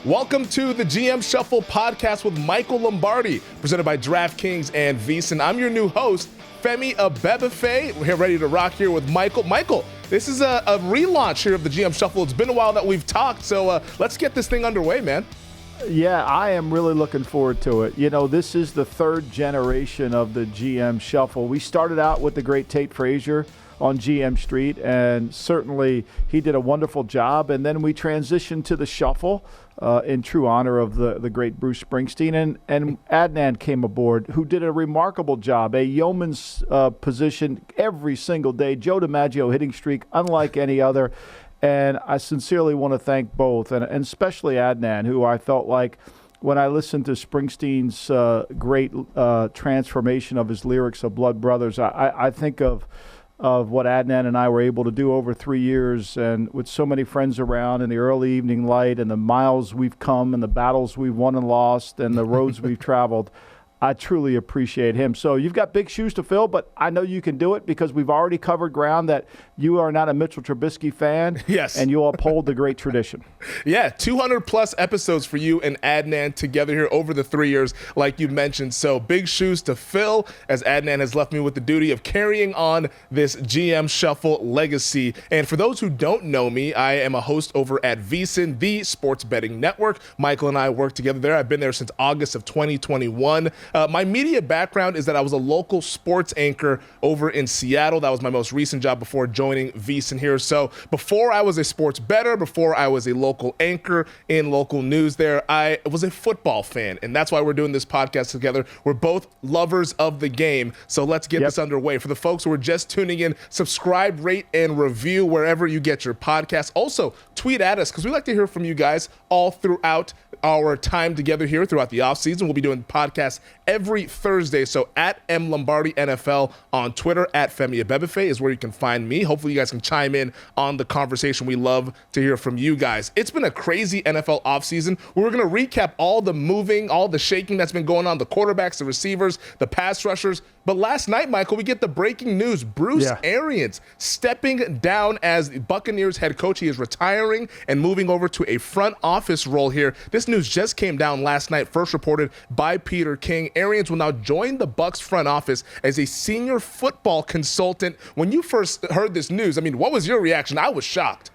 Welcome to the GM Shuffle podcast with Michael Lombardi, presented by DraftKings and VSiN. I'm your new host, Femi Abebefe. We're here ready to rock here with Michael. Michael, this is a relaunch here of the GM Shuffle. It's been a while that we've talked, so let's get this thing underway, man. Yeah, I am really looking forward to it. You know, this is the third generation of the GM Shuffle. We started out with the great Tate Frazier on GM Street, and certainly he did a wonderful job. And then we transitioned to the Shuffle in true honor of the great Bruce Springsteen. And Adnan came aboard, who did a remarkable job, a yeoman's position every single day. Joe DiMaggio hitting streak unlike any other. And I sincerely want to thank both, and especially Adnan, who I felt like when I listened to Springsteen's great transformation of his lyrics of Blood Brothers, I think of what Adnan and I were able to do over 3 years, and with so many friends around in the early evening light, and the miles we've come and the battles we've won and lost and the roads we've traveled. I truly appreciate him. So you've got big shoes to fill, but I know you can do it because we've already covered ground that you are not a Mitchell Trubisky fan. Yes. And you uphold the great tradition. Yeah, 200 plus episodes for you and Adnan together here over the 3 years, like you mentioned. So big shoes to fill, as Adnan has left me with the duty of carrying on this GM Shuffle legacy. And for those who don't know me, I am a host over at VSiN, the sports betting network. Michael and I work together there. I've been there since August of 2021. My media background is that I was a local sports anchor over in Seattle. That was my most recent job before joining VSiN here. So before I was a sports bettor, before I was a local anchor in local news there, I was a football fan. And that's why we're doing this podcast together. We're both lovers of the game. So let's get this underway. For the folks who are just tuning in, subscribe, rate, and review wherever you get your podcasts. Also, tweet at us because we like to hear from you guys all throughout our time together here throughout the offseason. We'll be doing podcasts every Thursday. So at M Lombardi NFL on Twitter, at Femi Abebefe is where you can find me. Hopefully you guys can chime in on the conversation. We love to hear from you guys. It's been a crazy NFL offseason. We're going to recap all the moving, all the shaking that's been going on, the quarterbacks, the receivers, the pass rushers. But last night, Michael, we get the breaking news. Bruce Arians stepping down as Buccaneers head coach. He is retiring and moving over to a front office role here. This news just came down last night, first reported by Peter King. Arians will now join the Bucs front office as a senior football consultant. When you first heard this news, I mean, what was your reaction? I was shocked.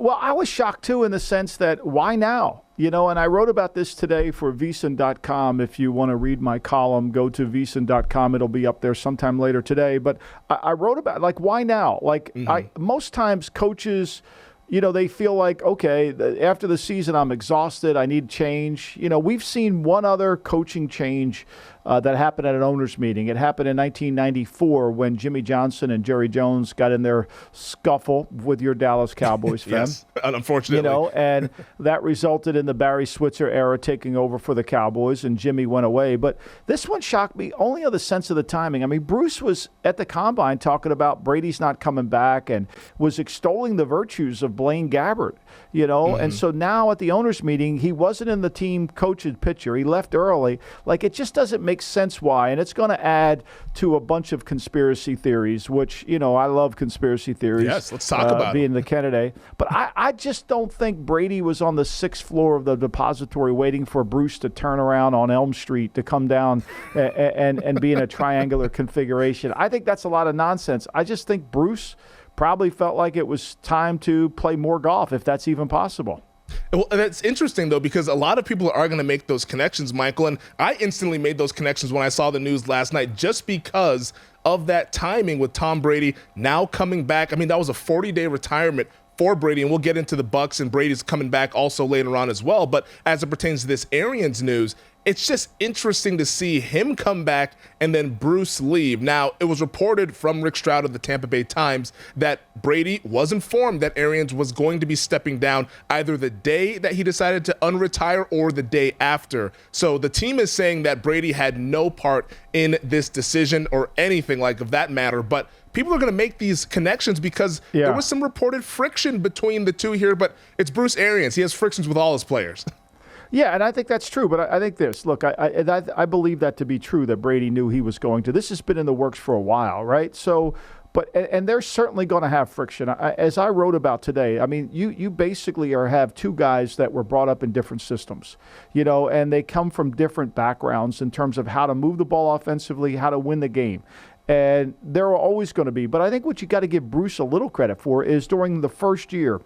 Well, I was shocked, too, in the sense that why now? You know, and I wrote about this today for VSiN.com. If you want to read my column, go to VSiN.com. It'll be up there sometime later today. But I wrote about, like, why now? Like, most times coaches, you know, they feel like, okay, after the season, I'm exhausted. I need change. You know, we've seen one other coaching change that happened at an owners meeting. It happened in 1994 when Jimmy Johnson and Jerry Jones got in their scuffle with your Dallas Cowboys, Fem. Yes, unfortunately. You know, and that resulted in the Barry Switzer era taking over for the Cowboys, and Jimmy went away. But this one shocked me only on the sense of the timing. I mean, Bruce was at the Combine talking about Brady's not coming back and was extolling the virtues of Blaine Gabbert, you know. And so now at the owners meeting, he wasn't in the team coach's picture. He left early. Like, it just doesn't make sense why, and it's going to add to a bunch of conspiracy theories, which, you know, I love conspiracy theories. Yes, let's talk about being the candidate. But I just don't think Brady was on the 6th floor of the depository waiting for Bruce to turn around on Elm Street to come down and be in a triangular configuration. I think that's a lot of nonsense. I just think Bruce probably felt like it was time to play more golf, if that's even possible. Well, that's interesting, though, because a lot of people are going to make those connections, Michael, and I instantly made those connections when I saw the news last night just because of that timing with Tom Brady now coming back. I mean, that was a 40-day retirement for Brady, and we'll get into the Bucs, and Brady's coming back also later on as well. But as it pertains to this Arians news, it's just interesting to see him come back and then Bruce leave. Now, it was reported from Rick Stroud of the Tampa Bay Times that Brady was informed that Arians was going to be stepping down either the day that he decided to unretire or the day after. So the team is saying that Brady had no part in this decision or anything like of that matter. But people are going to make these connections because there was some reported friction between the two here, but it's Bruce Arians. He has frictions with all his players. Yeah, and I think that's true. But I think this. Look, I believe that to be true, that Brady knew he was going to. This has been in the works for a while, right? So And they're certainly going to have friction. As I wrote about today, I mean, you basically have two guys that were brought up in different systems, and they come from different backgrounds in terms of how to move the ball offensively, how to win the game. And there are always going to be. But I think what you got to give Bruce a little credit for is during the first year,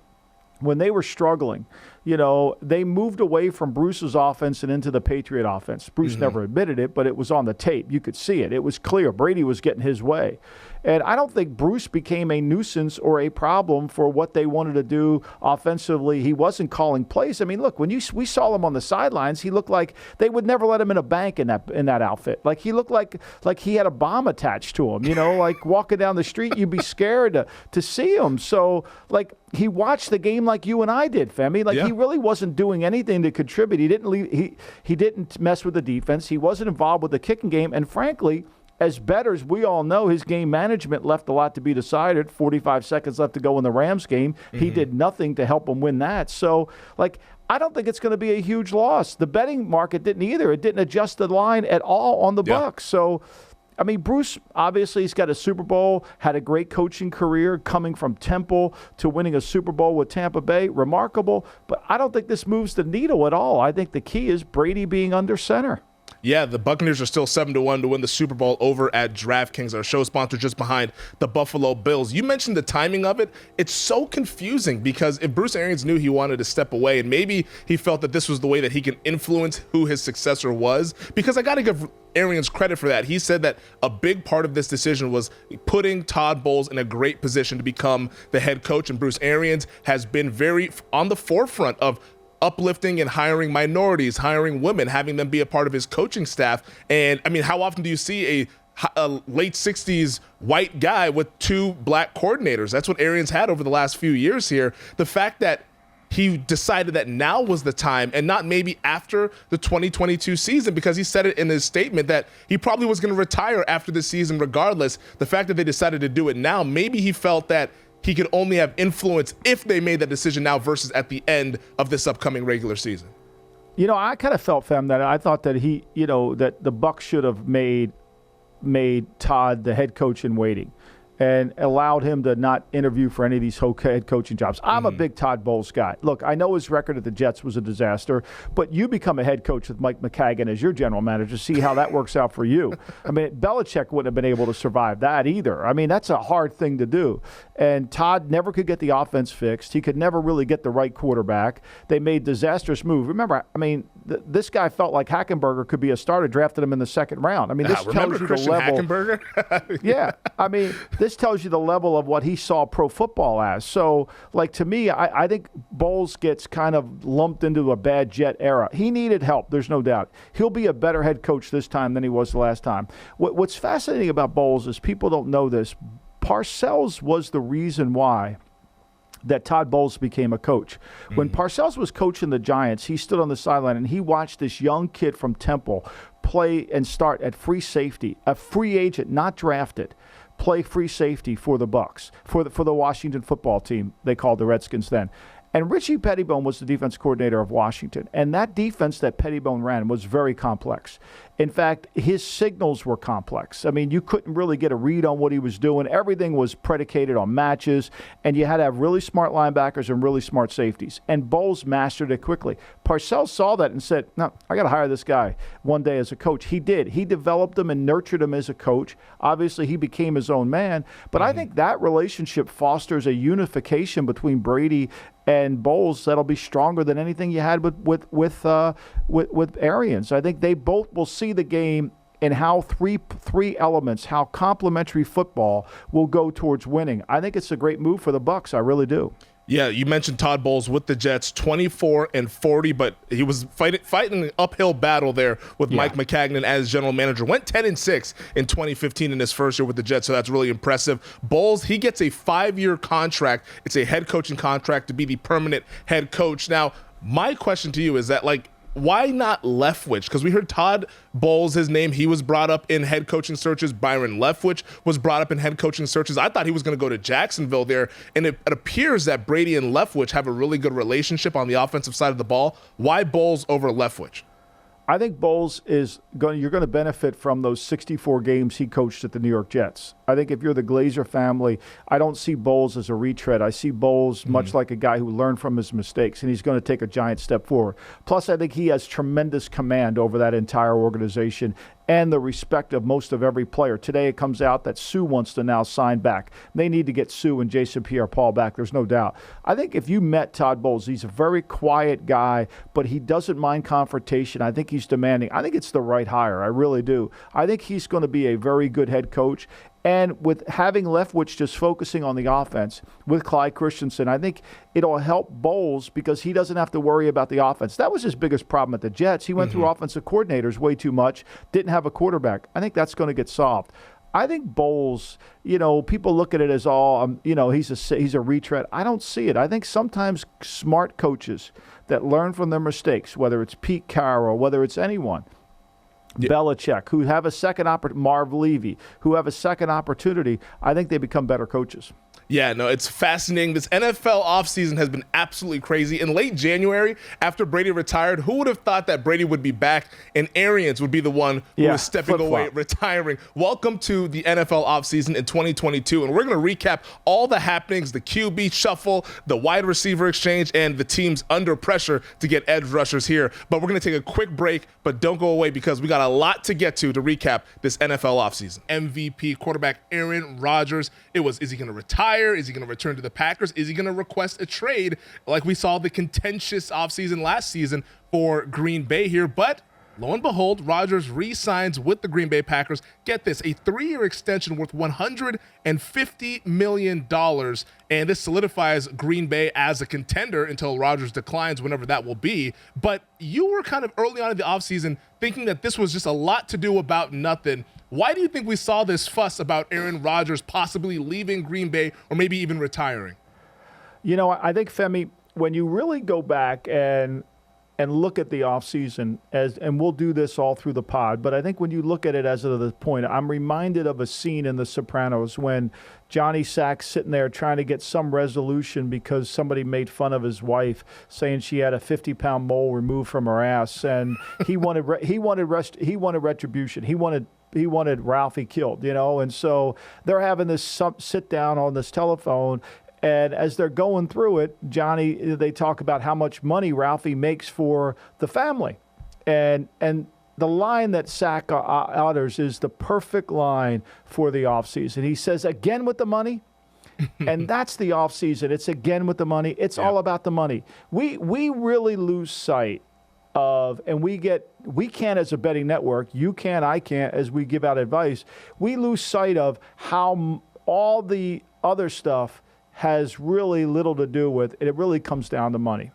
when they were struggling, they moved away from Bruce's offense and into the Patriot offense. Bruce never admitted it, but it was on the tape. You could see it. It was clear. Brady was getting his way. And I don't think Bruce became a nuisance or a problem for what they wanted to do offensively. He wasn't calling plays. I mean, look, when we saw him on the sidelines, he looked like they would never let him in a bank in that outfit. Like he looked like he had a bomb attached to him. Like walking down the street, you'd be scared to see him. So, like, he watched the game like you and I did, Femi. Like, he really wasn't doing anything to contribute. He didn't leave. He didn't mess with the defense. He wasn't involved with the kicking game. And frankly, as bettors, we all know his game management left a lot to be decided. 45 seconds left to go in the Rams game. He did nothing to help him win that. So, like, I don't think it's going to be a huge loss. The betting market didn't either. It didn't adjust the line at all on the Bucs. So, I mean, Bruce, obviously, he's got a Super Bowl, had a great coaching career, coming from Temple to winning a Super Bowl with Tampa Bay. Remarkable. But I don't think this moves the needle at all. I think the key is Brady being under center. Yeah, the Buccaneers are still 7-1 to win the Super Bowl over at DraftKings, our show sponsor, just behind the Buffalo Bills. You mentioned the timing of it. It's so confusing because if Bruce Arians knew he wanted to step away, and maybe he felt that this was the way that he can influence who his successor was, because I got to give Arians credit for that. He said that a big part of this decision was putting Todd Bowles in a great position to become the head coach, and Bruce Arians has been very on the forefront of uplifting and hiring minorities, hiring women, having them be a part of his coaching staff. And I mean, how often do you see a late 60s white guy with two black coordinators? That's what Arians had over the last few years here. The fact that he decided that now was the time and not maybe after the 2022 season, because he said it in his statement that he probably was going to retire after the season regardless. The fact that they decided to do it now, maybe he felt that he could only have influence if they made that decision now versus at the end of this upcoming regular season. I kind of felt, Fem, that I thought that that the Bucs should have made Todd the head coach in waiting and allowed him to not interview for any of these head coaching jobs. I'm a big Todd Bowles guy. Look, I know his record at the Jets was a disaster, but you become a head coach with Mike McCaggan as your general manager. See how that works out for you. I mean, Belichick wouldn't have been able to survive that either. I mean, that's a hard thing to do. And Todd never could get the offense fixed. He could never really get the right quarterback. They made disastrous move. Remember, I mean, this guy felt like Hackenberger could be a starter, drafted him in the second round. I mean, this tells you Christian the level. Hackenberger? Yeah. I mean, this tells you the level of what he saw pro football as. So, like, to me, I think Bowles gets kind of lumped into a bad Jet era. He needed help, there's no doubt. He'll be a better head coach this time than he was the last time. What's fascinating about Bowles is people don't know this. Parcells was the reason why that Todd Bowles became a coach. When Parcells was coaching the Giants, he stood on the sideline and he watched this young kid from Temple play and start at free safety, a free agent, not drafted, play free safety for the Bucs, for the Washington football team, they called the Redskins then. And Richie Pettibone was the defense coordinator of Washington. And that defense that Pettibone ran was very complex. In fact, his signals were complex. I mean, you couldn't really get a read on what he was doing. Everything was predicated on matches, and you had to have really smart linebackers and really smart safeties. And Bowles mastered it quickly. Parcells saw that and said, no, I got to hire this guy one day as a coach. He did. He developed him and nurtured him as a coach. Obviously, he became his own man. But I think that relationship fosters a unification between Brady and Bowles that'll be stronger than anything you had with Arians. I think they both will see the game and how three elements, how complementary football will go towards winning. I think it's a great move for the Bucs. I really do. Yeah, you mentioned Todd Bowles with the Jets, 24-40, but he was fighting an uphill battle there with Mike McCagnon as general manager. Went 10-6 in 2015 in his first year with the Jets, so that's really impressive. Bowles, he gets a 5-year contract. It's a head coaching contract to be the permanent head coach. Now, my question to you is that, like, why not Leftwich? Because we heard Todd Bowles, his name, he was brought up in head coaching searches. Byron Leftwich was brought up in head coaching searches. I thought he was going to go to Jacksonville there, and it appears that Brady and Leftwich have a really good relationship on the offensive side of the ball. Why Bowles over Leftwich? I think Bowles you're going to benefit from those 64 games he coached at the New York Jets. I think if you're the Glazer family, I don't see Bowles as a retread. I see Bowles much like a guy who learned from his mistakes, and he's going to take a giant step forward. Plus, I think he has tremendous command over that entire organization and the respect of most of every player. Today it comes out that Sue wants to now sign back. They need to get Sue and Jason Pierre-Paul back. There's no doubt. I think if you met Todd Bowles, he's a very quiet guy, but he doesn't mind confrontation. I think he's demanding. I think it's the right hire. I really do. I think he's going to be a very good head coach. And with having Leftwich just focusing on the offense with Clyde Christensen, I think it'll help Bowles because he doesn't have to worry about the offense. That was his biggest problem at the Jets. He went through offensive coordinators way too much, didn't have a quarterback. I think that's going to get solved. I think Bowles, people look at it as all, he's a retread. I don't see it. I think sometimes smart coaches that learn from their mistakes, whether it's Pete Carroll, whether it's anyone, Belichick, who have a second Marv Levy, who have a second opportunity, I think they become better coaches. Yeah, no, it's fascinating. This NFL offseason has been absolutely crazy. In late January, after Brady retired, who would have thought that Brady would be back and Arians would be the one who was stepping away, retiring? Welcome to the NFL offseason in 2022, and we're going to recap all the happenings, the QB shuffle, the wide receiver exchange, and the teams under pressure to get edge rushers here. But we're going to take a quick break, but don't go away because we got a lot to get to recap this NFL offseason. MVP quarterback Aaron Rodgers. Is he going to retire? Is he going to return to the Packers? Is he going to request a trade like we saw the contentious offseason last season for Green Bay here? But lo and behold, Rodgers re-signs with the Green Bay Packers. Get this, a 3-year extension worth $150 million. And this solidifies Green Bay as a contender until Rodgers declines, whenever that will be. But you were kind of early on in the offseason thinking that this was just a lot to do about nothing. Why do you think we saw this fuss about Aaron Rodgers possibly leaving Green Bay or maybe even retiring? I think, Femi, when you really go back and look at the offseason, and we'll do this all through the pod, but I think when you look at it as of the point, I'm reminded of a scene in The Sopranos when Johnny Sack's sitting there trying to get some resolution because somebody made fun of his wife, saying she had a 50-pound mole removed from her ass, and he wanted retribution. He wanted Ralphie killed, and so they're having this sit down on this telephone. And as they're going through it, they talk about how much money Ralphie makes for the family. And the line that Sack utters is the perfect line for the offseason. He says, again with the money? And that's the offseason. It's again with the money. It's all about the money. We really lose sight of, and we can't as a betting network, you can't, I can't, as we give out advice, we lose sight of how all the other stuff has really little to do with it. It really comes down to money.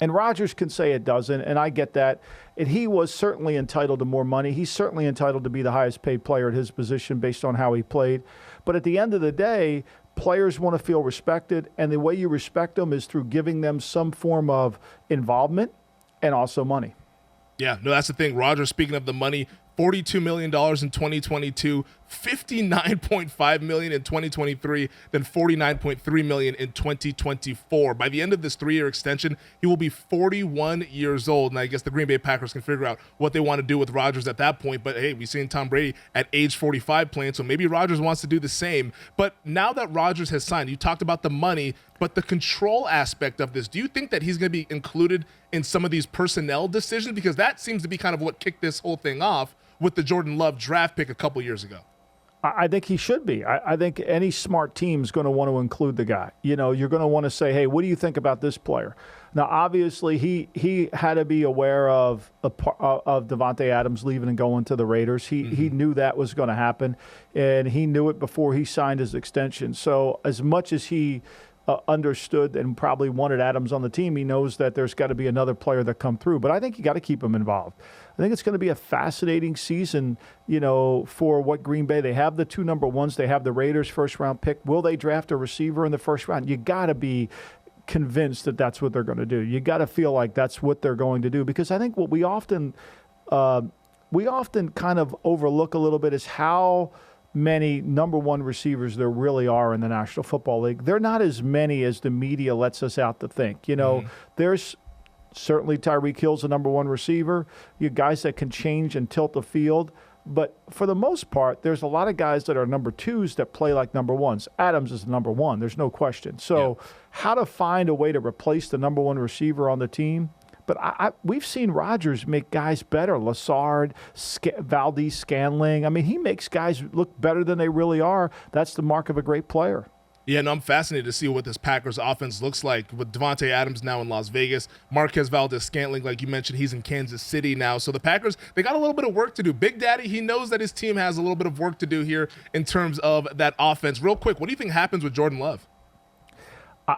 And Rodgers can say it doesn't, and I get that. And he was certainly entitled to more money. He's certainly entitled to be the highest paid player at his position based on how he played. But at the end of the day, players want to feel respected, and the way you respect them is through giving them some form of involvement and also money. Yeah, no, that's the thing. Rodgers, speaking of the money, $42 million in 2022, $59.5 million in 2023, then $49.3 million in 2024. By the end of this 3-year extension, he will be 41 years old. And I guess the Green Bay Packers can figure out what they want to do with Rodgers at that point. But hey, we've seen Tom Brady at age 45 playing, so maybe Rodgers wants to do the same. But now that Rodgers has signed, you talked about the money, but the control aspect of this, do you think that he's going to be included in some of these personnel decisions? Because that seems to be kind of what kicked this whole thing off with the Jordan Love draft pick a couple years ago. I think he should be. I think any smart team is going to want to include the guy. You're going to want to say, hey, what do you think about this player? Now, obviously, he had to be aware of Devontae Adams leaving and going to the Raiders. He knew that was going to happen, and he knew it before he signed his extension. So as much as he understood and probably wanted Adams on the team, he knows that there's got to be another player that come through. But I think you got to keep him involved. I think it's going to be a fascinating season, for what Green Bay. They have the 2 number ones. They have the Raiders' first-round pick. Will they draft a receiver in the first round? You got to be convinced that that's what they're going to do. You got to feel like that's what they're going to do, because I think what we often kind of overlook a little bit is how many number one receivers there really are in the National Football League. They're not as many as the media lets us out to think. There's Certainly Tyreek Hill's the number one receiver. You guys that can change and tilt the field. But for the most part, there's a lot of guys that are number twos that play like number ones. Adams is number one. There's no question. So how to find a way to replace the number one receiver on the team. But we've seen Rodgers make guys better. Lassard, Valdez, Scanling. I mean, he makes guys look better than they really are. That's the mark of a great player. Yeah, no, I'm fascinated to see what this Packers offense looks like with Devontae Adams now in Las Vegas. Marquez Valdez-Scantling, like you mentioned, he's in Kansas City now. So the Packers, they got a little bit of work to do. Big Daddy, he knows that his team has a little bit of work to do here in terms of that offense. Real quick, what do you think happens with Jordan Love?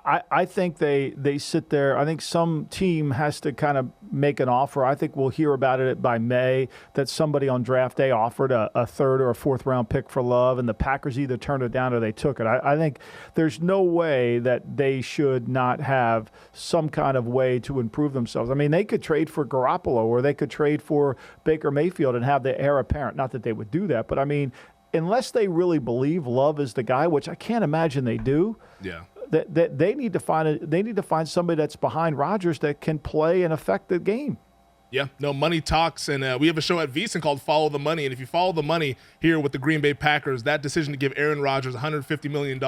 I think they sit there. I think some team has to kind of make an offer. I think we'll hear about it by May that somebody on draft day offered a third or a fourth round pick for Love, and the Packers either turned it down or they took it. I think there's no way that they should not have some kind of way to improve themselves. I mean, they could trade for Garoppolo or they could trade for Baker Mayfield and have the heir apparent. Not that they would do that, but I mean, unless they really believe Love is the guy, which I can't imagine they do. Yeah. That they need to find somebody that's behind Rodgers that can play and affect the game. Yeah, no, money talks, and we have a show at VSiN called Follow the Money, and if you follow the money here with the Green Bay Packers, that decision to give Aaron Rodgers $150 million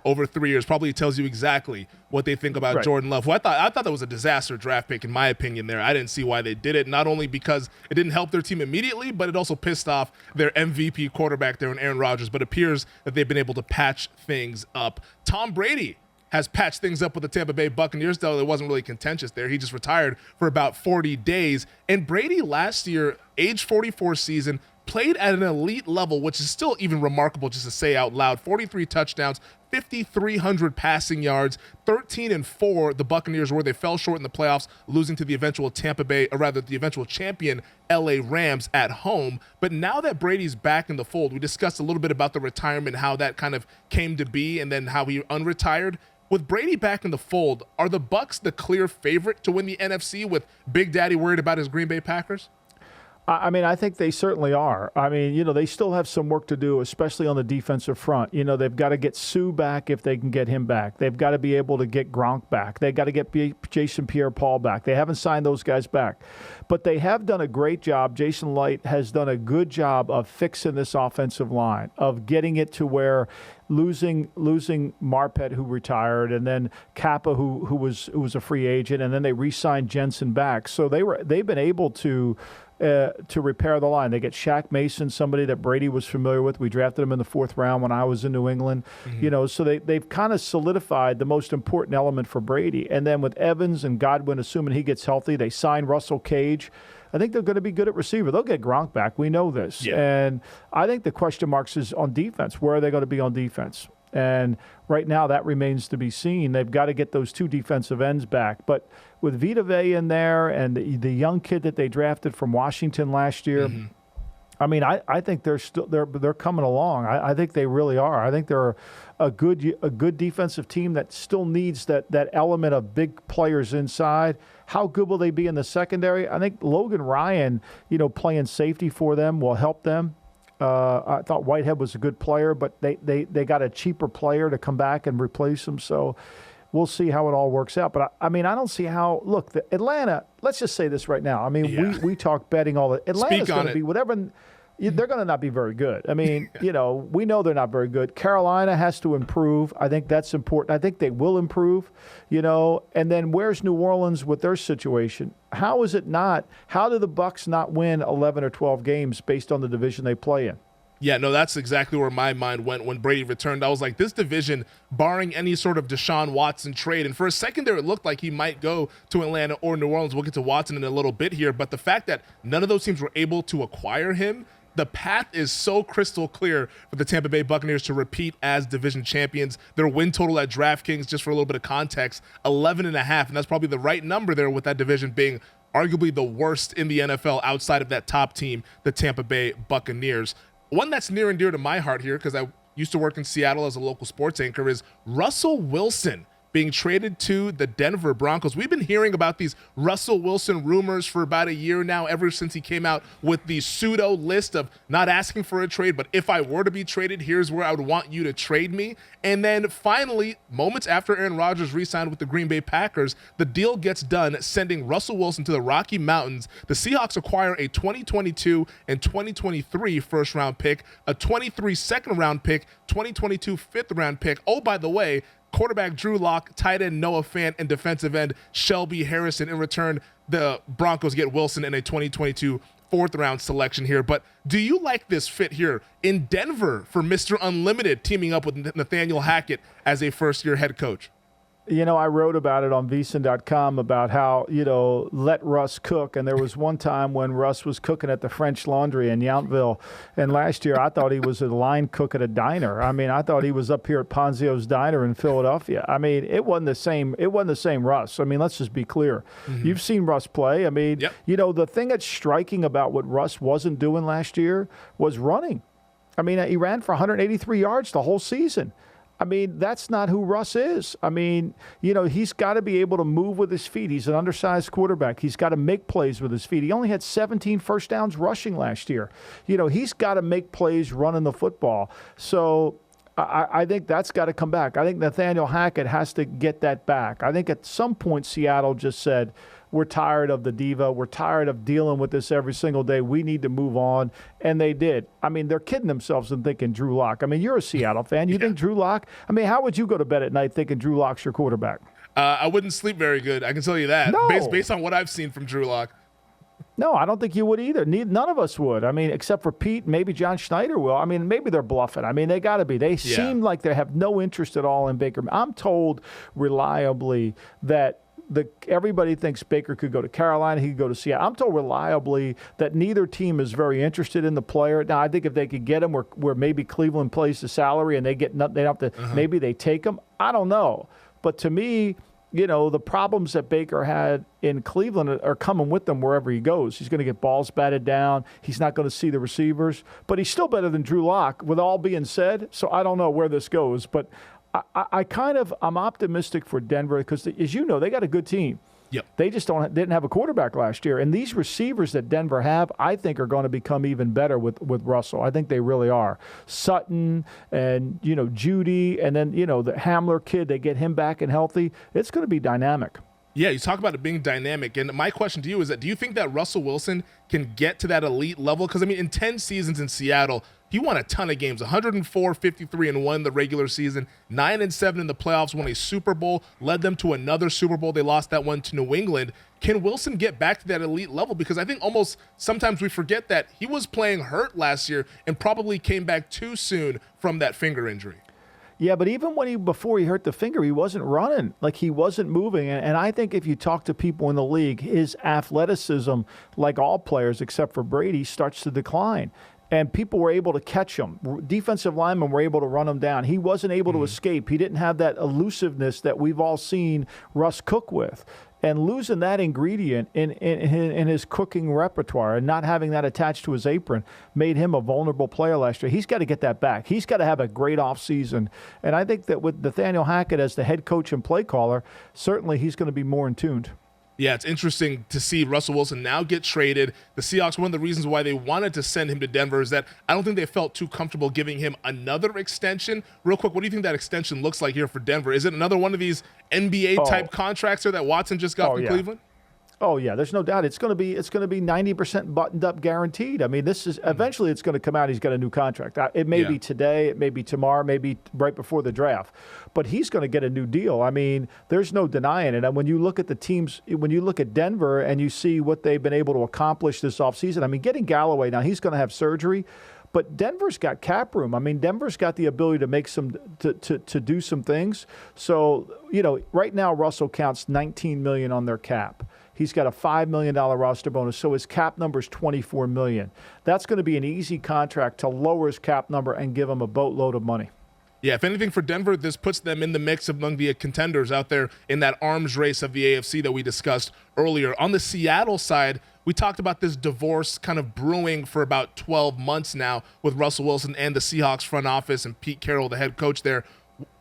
over 3 years probably tells you exactly what they think about Jordan Love, who I thought that was a disaster draft pick, in my opinion there. I didn't see why they did it, not only because it didn't help their team immediately, but it also pissed off their MVP quarterback there in Aaron Rodgers, but it appears that they've been able to patch things up. Tom Brady has patched things up with the Tampa Bay Buccaneers, though it wasn't really contentious there. He just retired for about 40 days. And Brady last year, age 44 season, played at an elite level, which is still even remarkable just to say out loud. 43 touchdowns, 5,300 passing yards, 13-4 the Buccaneers were. They fell short in the playoffs, losing to the eventual the eventual champion LA Rams at home. But now that Brady's back in the fold, we discussed a little bit about the retirement, how that kind of came to be, and then how he unretired. With Brady back in the fold, are the Bucs the clear favorite to win the NFC with Big Daddy worried about his Green Bay Packers? I mean, I think they certainly are. I mean, they still have some work to do, especially on the defensive front. They've got to get Sue back if they can get him back. They've got to be able to get Gronk back. They've got to get Jason Pierre-Paul back. They haven't signed those guys back. But they have done a great job. Jason Light has done a good job of fixing this offensive line, of getting it to where losing Marpet, who retired, and then Kappa, who was a free agent, and then they re-signed Jensen back. So they've been able to repair the line. They get Shaq Mason, somebody that Brady was familiar with. We drafted him in the 4th round when I was in New England. So they've kind of solidified the most important element for Brady. And then with Evans and Godwin, assuming he gets healthy, they sign Russell Cage. I think they're going to be good at receiver. They'll get Gronk back. We know this. Yeah. And I think the question marks is on defense. Where are they going to be on defense? And right now that remains to be seen. They've got to get those 2 defensive ends back. But with Vita Vea in there and the young kid that they drafted from Washington last year, I mean, I think they're coming along. I think they really are. I think they're a good defensive team that still needs that element of big players inside. How good will they be in the secondary? I think Logan Ryan, playing safety for them will help them. I thought Whitehead was a good player, but they got a cheaper player to come back and replace him. So we'll see how it all works out. But I mean, I don't see how. Look, Atlanta. Let's just say this right now. I mean, we talk betting all the. Atlanta's going to be whatever. They're going to not be very good. I mean, we know they're not very good. Carolina has to improve. I think that's important. I think they will improve, And then where's New Orleans with their situation? How is it not? How do the Bucs not win 11 or 12 games based on the division they play in? Yeah, no, that's exactly where my mind went when Brady returned. I was like, this division, barring any sort of Deshaun Watson trade, and for a second there it looked like he might go to Atlanta or New Orleans. We'll get to Watson in a little bit here, but the fact that none of those teams were able to acquire him, the path is so crystal clear for the Tampa Bay Buccaneers to repeat as division champions. Their win total at DraftKings, just for a little bit of context, 11.5, and that's probably the right number there with that division being arguably the worst in the NFL outside of that top team, the Tampa Bay Buccaneers. One that's near and dear to my heart here, because I used to work in Seattle as a local sports anchor, is Russell Wilson being traded to the Denver Broncos. We've been hearing about these Russell Wilson rumors for about a year now, ever since he came out with the pseudo list of not asking for a trade, but if I were to be traded, here's where I would want you to trade me. And then finally, moments after Aaron Rodgers re-signed with the Green Bay Packers, the deal gets done, sending Russell Wilson to the Rocky Mountains. The Seahawks acquire a 2022 and 2023 first-round pick, a 23 second-round pick, 2022 fifth-round pick. Oh, by the way, quarterback Drew Lock, tight end Noah Fant, and defensive end Shelby Harrison. In return, the Broncos get Wilson in a 2022 fourth-round selection here. But do you like this fit here in Denver for Mr. Unlimited teaming up with Nathaniel Hackett as a first-year head coach? You know, I wrote about it on VSiN.com about how, let Russ cook. And there was one time when Russ was cooking at the French Laundry in Yountville. And last year, I thought he was a line cook at a diner. I mean, I thought he was up here at Ponzio's Diner in Philadelphia. I mean, it wasn't the same. It wasn't the same Russ. I mean, let's just be clear. Mm-hmm. You've seen Russ play. I mean, yep. The thing that's striking about what Russ wasn't doing last year was running. I mean, he ran for 183 yards the whole season. I mean, that's not who Russ is. I mean, he's got to be able to move with his feet. He's an undersized quarterback. He's got to make plays with his feet. He only had 17 first downs rushing last year. He's got to make plays running the football. So I think that's got to come back. I think Nathaniel Hackett has to get that back. I think at some point Seattle just said, we're tired of the diva. We're tired of dealing with this every single day. We need to move on. And they did. I mean, they're kidding themselves and thinking Drew Lock. I mean, you're a Seattle fan. You think Drew Lock? I mean, how would you go to bed at night thinking Drew Lock's your quarterback? I wouldn't sleep very good. I can tell you that. No. Based on what I've seen from Drew Lock. No, I don't think you would either. None of us would. I mean, except for Pete, maybe John Schneider will. I mean, maybe they're bluffing. I mean, they got to be. They seem like they have no interest at all in Baker. I'm told reliably that everybody thinks Baker could go to Carolina, he could go to Seattle. I'm told reliably that neither team is very interested in the player. Now, I think if they could get him where maybe Cleveland plays the salary and they don't have to, maybe they take him. I don't know. But to me, the problems that Baker had in Cleveland are coming with them wherever he goes. He's going to get balls batted down. He's not going to see the receivers. But he's still better than Drew Lock, with all being said. So I don't know where this goes. But I'm optimistic for Denver because, as you know, they got a good team. Yep. They just didn't have a quarterback last year. And these receivers that Denver have, I think, are going to become even better with Russell. I think they really are. Sutton and, Judy, and then, the Hamler kid, they get him back and healthy. It's going to be dynamic. Yeah, you talk about it being dynamic. And my question to you is that do you think that Russell Wilson can get to that elite level? Because, I mean, in 10 seasons in Seattle, he won a ton of games, 104, 53-1 in the regular season, 9-7 in the playoffs, won a Super Bowl, led them to another Super Bowl. They lost that one to New England. Can Wilson get back to that elite level? Because I think almost sometimes we forget that he was playing hurt last year and probably came back too soon from that finger injury. Yeah, but even before he hurt the finger, he wasn't running. Like, he wasn't moving. And I think if you talk to people in the league, his athleticism, like all players except for Brady, starts to decline. And people were able to catch him. Defensive linemen were able to run him down. He wasn't able to escape. He didn't have that elusiveness that we've all seen Russ cook with. And losing that ingredient in his cooking repertoire and not having that attached to his apron made him a vulnerable player last year. He's got to get that back. He's got to have a great offseason. And I think that with Nathaniel Hackett as the head coach and play caller, certainly he's going to be more in tuned. Yeah, it's interesting to see Russell Wilson now get traded. The Seahawks, one of the reasons why they wanted to send him to Denver is that I don't think they felt too comfortable giving him another extension. Real quick, what do you think that extension looks like here for Denver? Is it another one of these NBA-type contracts here that Watson just got from Cleveland? Oh yeah, there's no doubt. It's going to be 90% buttoned up, guaranteed. I mean, this is eventually it's going to come out. He's got a new contract. It may be today, it may be tomorrow, maybe right before the draft, but he's going to get a new deal. I mean, there's no denying it. And when you look at the teams, when you look at Denver and you see what they've been able to accomplish this offseason, I mean, getting Galloway now, he's going to have surgery. But Denver's got cap room. I mean, Denver's got the ability to make to do some things. So, right now Russell counts $19 million on their cap. He's got a $5 million roster bonus, so his cap number is $24 million. That's going to be an easy contract to lower his cap number and give him a boatload of money. Yeah, if anything for Denver, this puts them in the mix among the contenders out there in that arms race of the AFC that we discussed earlier. On the Seattle side, we talked about this divorce kind of brewing for about 12 months now with Russell Wilson and the Seahawks front office and Pete Carroll, the head coach there.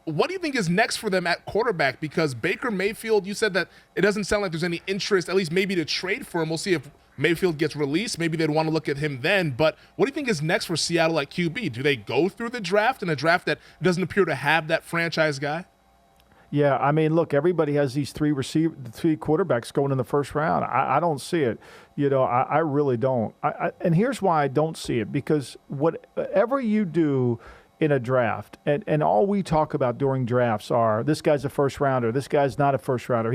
what do you think is next for them at quarterback? Because Baker Mayfield, you said that it doesn't sound like there's any interest, at least maybe to trade for him. We'll see if Mayfield gets released. Maybe they'd want to look at him then. But what do you think is next for Seattle at QB? Do they go through the draft, in a draft that doesn't appear to have that franchise guy? Yeah, I mean, look, everybody has these three quarterbacks going in the first round. I don't see it. I really don't. And here's why I don't see it, because whatever you do in a draft, and all we talk about during drafts are, this guy's a first rounder, this guy's not a first rounder,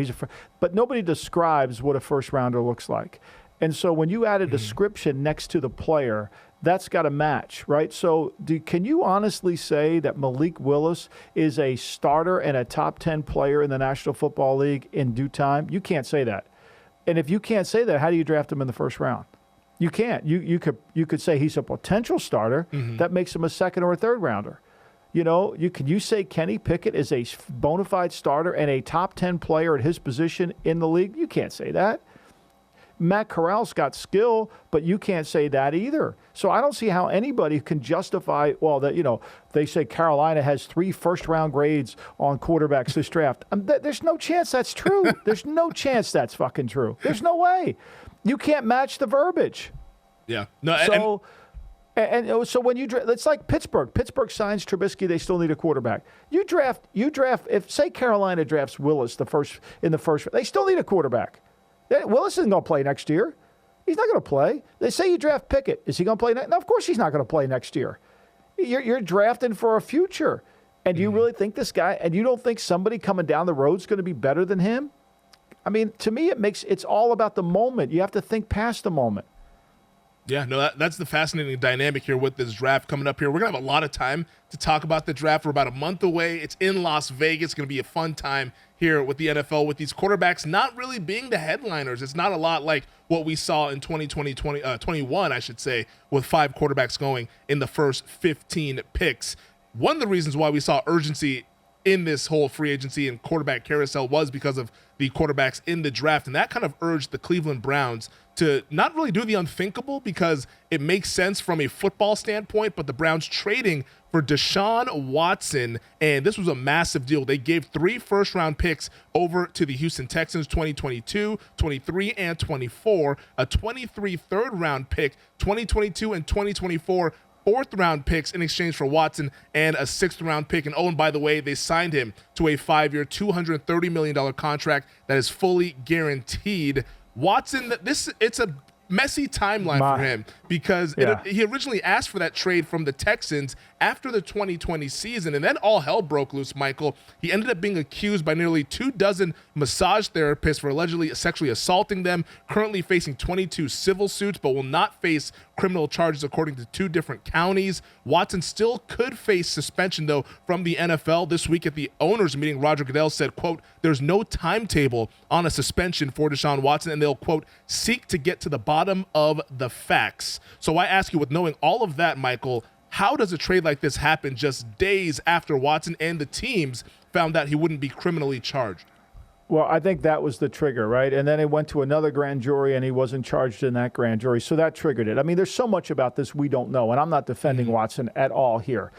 but nobody describes what a first rounder looks like. And so when you add a description next to the player, that's got to match, right? So can you honestly say that Malik Willis is a starter and a top 10 player in the National Football League in due time? You can't say that. And if you can't say that, how do you draft him in the first round? You can't. You could say he's a potential starter. That makes him a second or a third rounder. Can you say Kenny Pickett is a bona fide starter and a top 10 player at his position in the league? You can't say that. Matt Corral's got skill, but you can't say that either. So I don't see how anybody can justify, they say Carolina has 3 first-round grades on quarterbacks this draft. There's no chance that's true. There's no chance that's fucking true. There's no way. You can't match the verbiage. Yeah. No. So when you draft, it's like Pittsburgh. Pittsburgh signs Trubisky. They still need a quarterback. You draft. If say Carolina drafts Willis in the first, they still need a quarterback. Willis isn't going to play next year. He's not going to play. They say you draft Pickett. Is he going to play next? No, of course he's not going to play next year. You're drafting for a future. And do you really think this guy, and you don't think somebody coming down the road is going to be better than him? I mean, to me, it's all about the moment. You have to think past the moment. Yeah, no, that's the fascinating dynamic here with this draft coming up here. We're going to have a lot of time to talk about the draft. We're about a month away. It's in Las Vegas. It's going to be a fun time here with the NFL, with these quarterbacks not really being the headliners. It's not a lot like what we saw in 21, I should say, with 5 quarterbacks going in the first 15 picks. One of the reasons why we saw urgency in this whole free agency and quarterback carousel was because of the quarterbacks in the draft. And that kind of urged the Cleveland Browns to not really do the unthinkable, because it makes sense from a football standpoint, but the Browns trading for Deshaun Watson, and this was a massive deal. They gave 3 first-round picks over to the Houston Texans, 2022, 23, and 24, a 23 third-round pick, 2022 and 2024, 4th-round picks in exchange for Watson, and a 6th-round pick. And, by the way, they signed him to a 5-year, $230 million contract that is fully guaranteed. Watson, it's a messy timeline for him, because he originally asked for that trade from the Texans after the 2020 season, and then all hell broke loose, Michael. He ended up being accused by nearly 24 massage therapists for allegedly sexually assaulting them, currently facing 22 civil suits, but will not face criminal charges according to 2 different counties. Watson still could face suspension, though, from the NFL. This week at the owners' meeting, Roger Goodell said, quote, "There's no timetable on a suspension for Deshaun Watson, and they'll, quote, seek to get to the bottom of the facts." So I ask you, with knowing all of that, Michael, how does a trade like this happen just days after Watson and the teams found out he wouldn't be criminally charged? Well, I think that was the trigger, right? And then it went to another grand jury, and he wasn't charged in that grand jury. So that triggered it. I mean, there's so much about this we don't know, and I'm not defending Watson at all here.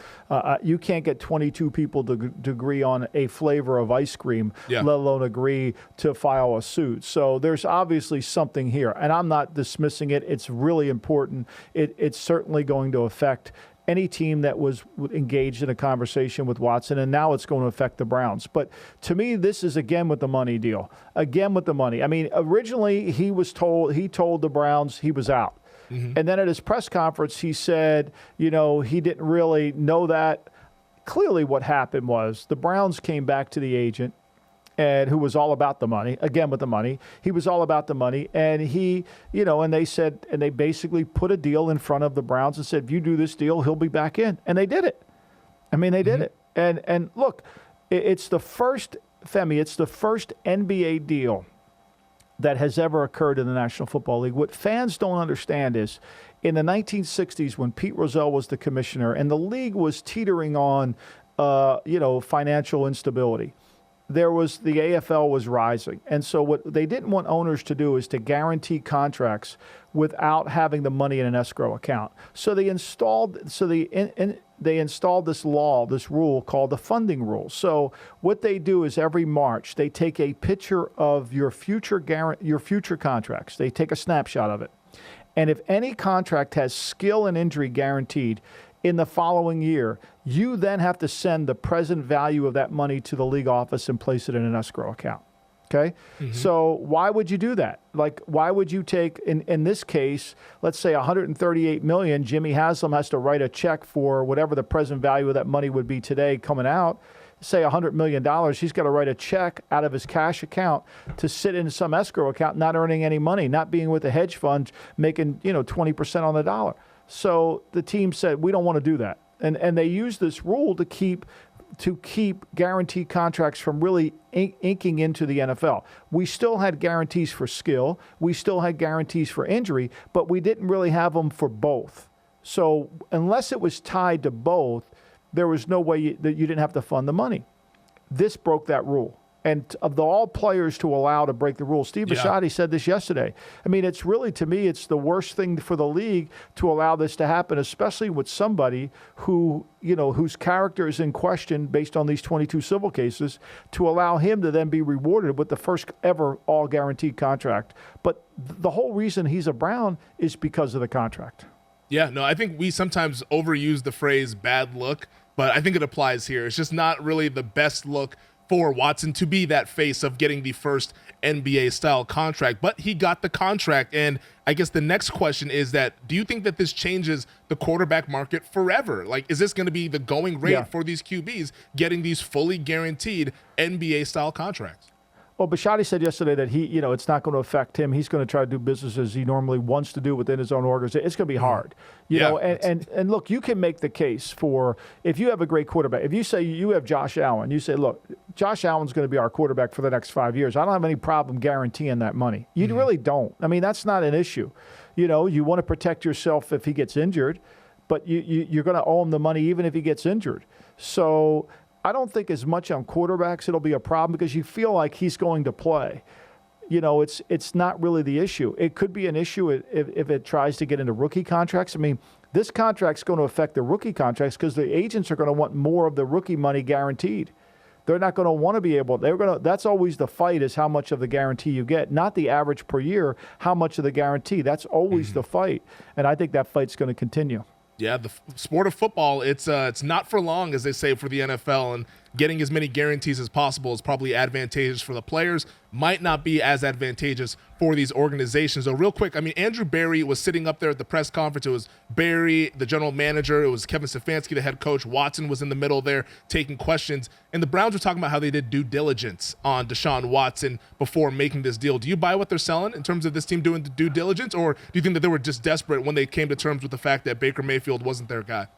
You can't get 22 people to agree on a flavor of ice cream, let alone agree to file a suit. So there's obviously something here, and I'm not dismissing it. It's really important. It's certainly going to affect any team that was engaged in a conversation with Watson, and now it's going to affect the Browns. But to me, this is again with the money deal. Again with the money. I mean, originally he told the Browns he was out. And then at his press conference, he said, he didn't really know that. Clearly what happened was the Browns came back to the agent, and who was all about the money, again with the money. He was all about the money, and and they said, and they basically put a deal in front of the Browns and said, if you do this deal, he'll be back in. And they did it. I mean, they did it. And look, it's the first, Femi, it's the first NBA deal that has ever occurred in the National Football League. What fans don't understand is, in the 1960s, when Pete Rozelle was the commissioner and the league was teetering on, financial instability, the AFL was rising. And so what they didn't want owners to do is to guarantee contracts without having the money in an escrow account. So they installed this rule called the funding rule. So what they do is every March they take a picture of your future contracts. They take a snapshot of it. And if any contract has skill and injury guaranteed in the following year, you then have to send the present value of that money to the league office and place it in an escrow account. Okay? Mm-hmm. So why would you do that? Like, why would you take, in this case, let's say $138 million, Jimmy Haslam has to write a check for whatever the present value of that money would be today coming out, say $100 million, he's got to write a check out of his cash account to sit in some escrow account, not earning any money, not being with a hedge fund, making 20% on the dollar. So the team said, we don't want to do that. And they used this rule to keep guaranteed contracts from really inking into the NFL. We still had guarantees for skill. We still had guarantees for injury, but we didn't really have them for both. So unless it was tied to both, there was no way that you didn't have to fund the money. This broke that rule. And of all players to allow to break the rule, Steve Bisciotti said this yesterday. I mean, it's really, to me, it's the worst thing for the league to allow this to happen, especially with somebody who, whose character is in question based on these 22 civil cases, to allow him to then be rewarded with the first ever all guaranteed contract. But the whole reason he's a Brown is because of the contract. Yeah, no, I think we sometimes overuse the phrase bad look, but I think it applies here. It's just not really the best look for Watson to be that face of getting the first NBA-style contract. But he got the contract, and I guess the next question is that, do you think that this changes the quarterback market forever? Like, is this going to be the going rate for these QBs getting these fully guaranteed NBA-style contracts? Well, Bisciotti said yesterday that it's not going to affect him. He's going to try to do business as he normally wants to do within his own organization. It's going to be hard, and look, you can make the case for if you have a great quarterback. If you say you have Josh Allen, you say, look, Josh Allen's going to be our quarterback for the next 5 years. I don't have any problem guaranteeing that money. You really don't. I mean, that's not an issue. You want to protect yourself if he gets injured, but you're going to owe him the money even if he gets injured. So I don't think as much on quarterbacks it'll be a problem because you feel like he's going to play. It's not really the issue. It could be an issue if it tries to get into rookie contracts. I mean, this contract's going to affect the rookie contracts because the agents are going to want more of the rookie money guaranteed. They're not going to want to be able. That's always the fight, is how much of the guarantee you get, not the average per year. How much of the guarantee? That's always the fight, and I think that fight's going to continue. Yeah, the sport of football, it's not for long, as they say, for the NFL, and getting as many guarantees as possible is probably advantageous for the players, might not be as advantageous for these organizations. So real quick, I mean, Andrew Berry was sitting up there at the press conference. It was Berry, the general manager. It was Kevin Stefanski, the head coach. Watson was in the middle there taking questions. And the Browns were talking about how they did due diligence on Deshaun Watson before making this deal. Do you buy what they're selling in terms of this team doing the due diligence, or do you think that they were just desperate when they came to terms with the fact that Baker Mayfield wasn't their guy?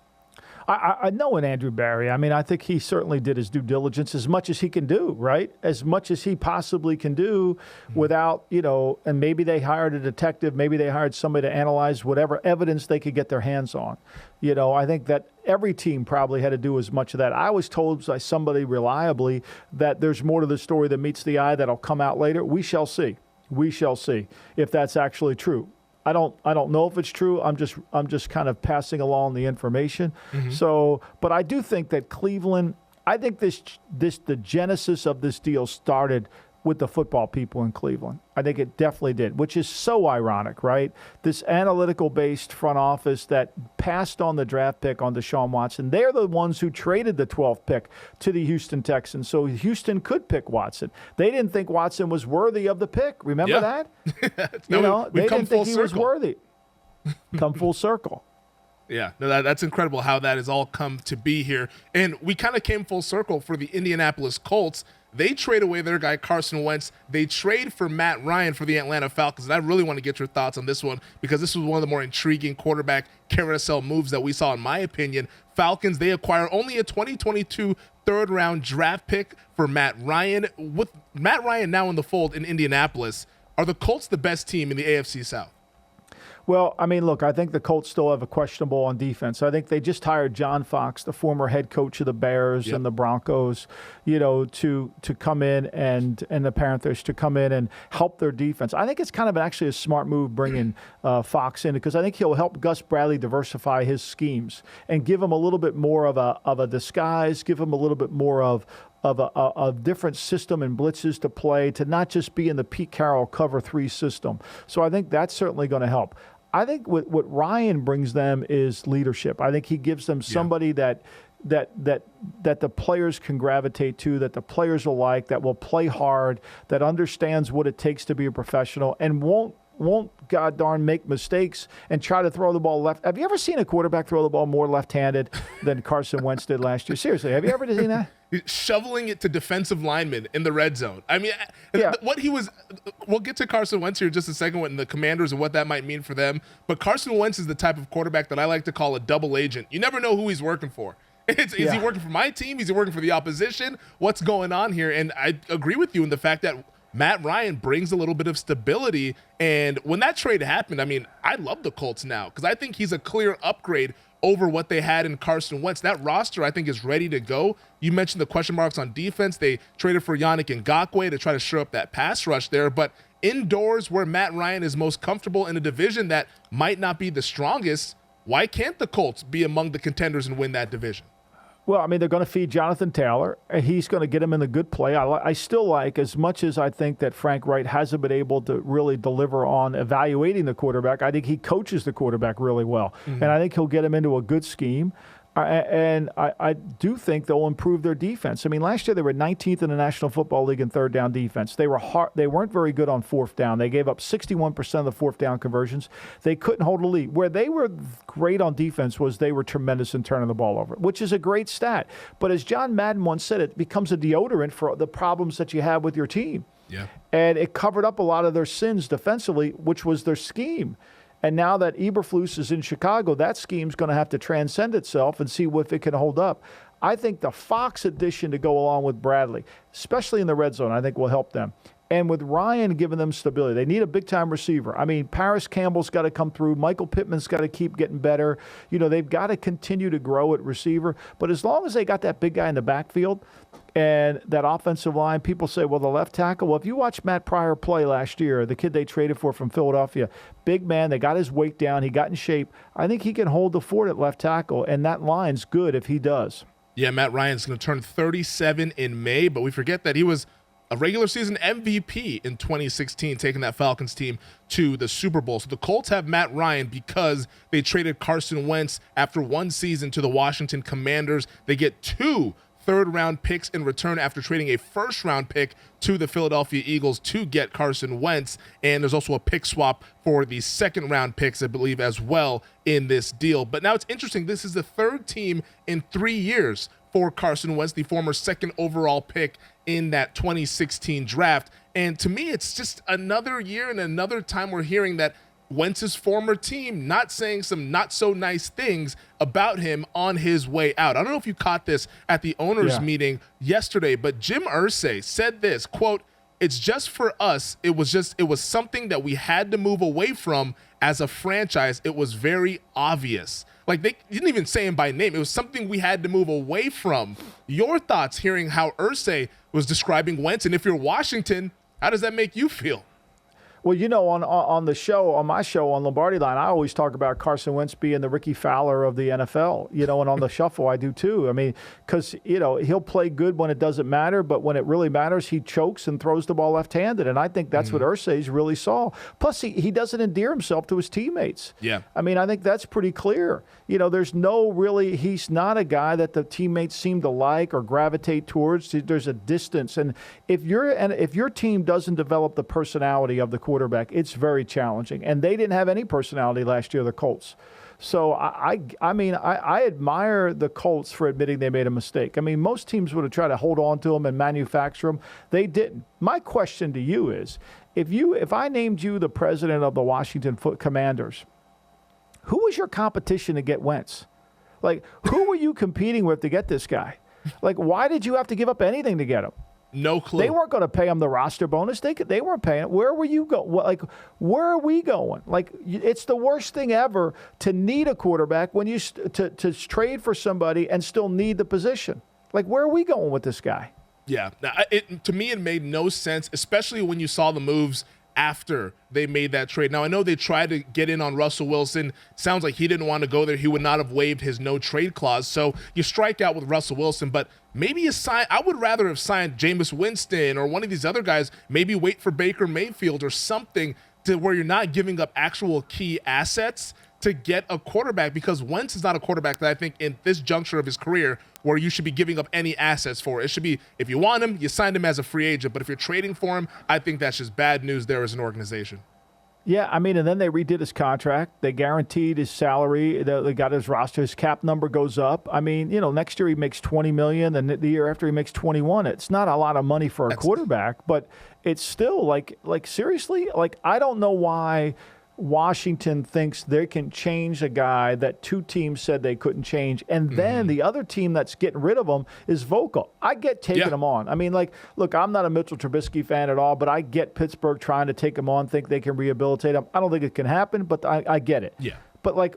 I know in Andrew Berry. I mean, I think he certainly did his due diligence as much as he can do, right? As much as he possibly can do without, and maybe they hired a detective, maybe they hired somebody to analyze whatever evidence they could get their hands on. I think that every team probably had to do as much of that. I was told by somebody reliably that there's more to the story than meets the eye that'll come out later. We shall see. We shall see if that's actually true. I don't know if it's true. I'm just kind of passing along the information. So, but I do think that Cleveland. I think the genesis of this deal started with the football people in Cleveland. I think it definitely did, which is so ironic, right? This analytical-based front office that passed on the draft pick on Deshaun Watson, they're the ones who traded the 12th pick to the Houston Texans, so Houston could pick Watson. They didn't think Watson was worthy of the pick. Remember that? They didn't think he was worthy. Come full circle. Yeah, no, that's incredible how that has all come to be here. And we kind of came full circle for the Indianapolis Colts. They trade away their guy, Carson Wentz. They trade for Matt Ryan for the Atlanta Falcons. And I really want to get your thoughts on this one because this was one of the more intriguing quarterback carousel moves that we saw, in my opinion. Falcons, they acquire only a 2022 third-round draft pick for Matt Ryan. With Matt Ryan now in the fold in Indianapolis, are the Colts the best team in the AFC South? Well, I mean, look, I think the Colts still have a questionable on defense. I think they just hired John Fox, the former head coach of the Bears and the Broncos, to come in and the Panthers to come in and help their defense. I think it's kind of actually a smart move bringing Fox in because I think he'll help Gus Bradley diversify his schemes and give him a little bit more of a disguise, give him a little bit more of a different system and blitzes to play, to not just be in the Pete Carroll cover 3 system. So I think that's certainly going to help. I think what Ryan brings them is leadership. I think he gives them somebody that the players can gravitate to, that the players will like, that will play hard, that understands what it takes to be a professional, and won't god darn make mistakes and try to throw the ball left. Have you ever seen a quarterback throw the ball more left-handed than Carson Wentz did last year? Seriously, have you ever seen that? Shoveling it to defensive linemen in the red zone. I mean, what he was – we'll get to Carson Wentz here in just a second and the Commanders and what that might mean for them. But Carson Wentz is the type of quarterback that I like to call a double agent. You never know who he's working for. Is he working for my team? Is he working for the opposition? What's going on here? And I agree with you in the fact that Matt Ryan brings a little bit of stability. And when that trade happened, I mean, I love the Colts now because I think he's a clear upgrade over what they had in Carson Wentz. That roster, I think, is ready to go. You mentioned the question marks on defense. They traded for Yannick Ngakoue to try to shore up that pass rush there. But indoors, where Matt Ryan is most comfortable in a division that might not be the strongest, why can't the Colts be among the contenders and win that division? Well, I mean, they're going to feed Jonathan Taylor, and he's going to get him in the good play. I still like, as much as I think that Frank Wright hasn't been able to really deliver on evaluating the quarterback, I think he coaches the quarterback really well. And I think he'll get him into a good scheme. And I do think they'll improve their defense. I mean, last year they were 19th in the National Football League in third down defense. They weren't very good on fourth down. They gave up 61% of the fourth down conversions. They couldn't hold a lead. Where they were great on defense was they were tremendous in turning the ball over, which is a great stat. But as John Madden once said, it becomes a deodorant for the problems that you have with your team. Yeah. And it covered up a lot of their sins defensively, which was their scheme. And now that Eberflus is in Chicago, that scheme's going to have to transcend itself and see if it can hold up. I think the Fox addition to go along with Bradley, especially in the red zone, I think will help them. And with Ryan giving them stability, they need a big-time receiver. I mean, Paris Campbell's got to come through. Michael Pittman's got to keep getting better. They've got to continue to grow at receiver. But as long as they got that big guy in the backfield and that offensive line, people say, well, the left tackle. Well, if you watch Matt Pryor play last year, the kid they traded for from Philadelphia, big man, they got his weight down, he got in shape. I think he can hold the fort at left tackle, and that line's good if he does. Yeah, Matt Ryan's going to turn 37 in May, but we forget that he was a regular season MVP in 2016, taking that Falcons team to the Super Bowl. So the Colts have Matt Ryan because they traded Carson Wentz after one season to the Washington Commanders. They get 2 third-round picks in return after trading a first-round pick to the Philadelphia Eagles to get Carson Wentz. And there's also a pick swap for the second-round picks, I believe, as well in this deal. But now it's interesting. This is the third team in 3 years for Carson Wentz, the former second overall pick in that 2016 draft. And to me, it's just another year and another time we're hearing that Wentz's former team not saying some not so nice things about him on his way out. I don't know if you caught this at the owners meeting yesterday, but Jim Irsay said this, quote, "It's just for us. It was something that we had to move away from as a franchise. It was very obvious." Like, they didn't even say him by name. It was something we had to move away from. Your thoughts hearing how Irsay was describing Wentz, and if you're Washington, how does that make you feel? Well, on the show, on my show, on Lombardi Line, I always talk about Carson Wentz being the Ricky Fowler of the NFL, and on the shuffle I do too. I mean, because, he'll play good when it doesn't matter, but when it really matters, he chokes and throws the ball left-handed, and I think that's what Irsay's really saw. Plus, he doesn't endear himself to his teammates. Yeah. I mean, I think that's pretty clear. There's he's not a guy that the teammates seem to like or gravitate towards. There's a distance, and if your team doesn't develop the personality of the quarterback, it's very challenging. And they didn't have any personality last year, the Colts. So I admire the Colts for admitting they made a mistake. I mean, most teams would have tried to hold on to them and manufacture them. They didn't. My question to you is, if I named you the president of the Washington Commanders, who was your competition to get Wentz? Like, who were you competing with to get this guy? Like, why did you have to give up anything to get him? No clue. They weren't going to pay him the roster bonus. They weren't paying it. Where were you going? Like, where are we going? Like, it's the worst thing ever to need a quarterback when you to trade for somebody and still need the position. Like, where are we going with this guy? Yeah. To me, it made no sense, especially when you saw the moves after they made that trade. Now, I know they tried to get in on Russell Wilson. Sounds like he didn't want to go there. He would not have waived his no trade clause. So you strike out with Russell Wilson, but maybe I would rather have signed Jameis Winston or one of these other guys. Maybe wait for Baker Mayfield or something to where you're not giving up actual key assets to get a quarterback, because Wentz is not a quarterback that I think in this juncture of his career where you should be giving up any assets for. It should be, if you want him, you signed him as a free agent, but if you're trading for him, I think that's just bad news there as an organization. Yeah, I mean, and then they redid his contract. They guaranteed his salary. They got his roster. His cap number goes up. I mean, next year he makes $20 million, and the year after he makes $21 million. It's not a lot of money for a quarterback, but it's still like seriously, like I don't know why Washington thinks they can change a guy that two teams said they couldn't change, and then the other team that's getting rid of him is vocal. I get taking him on. I mean, like, look, I'm not a Mitchell Trubisky fan at all, but I get Pittsburgh trying to take him on, think they can rehabilitate him. I don't think it can happen, but I get it. Yeah. But like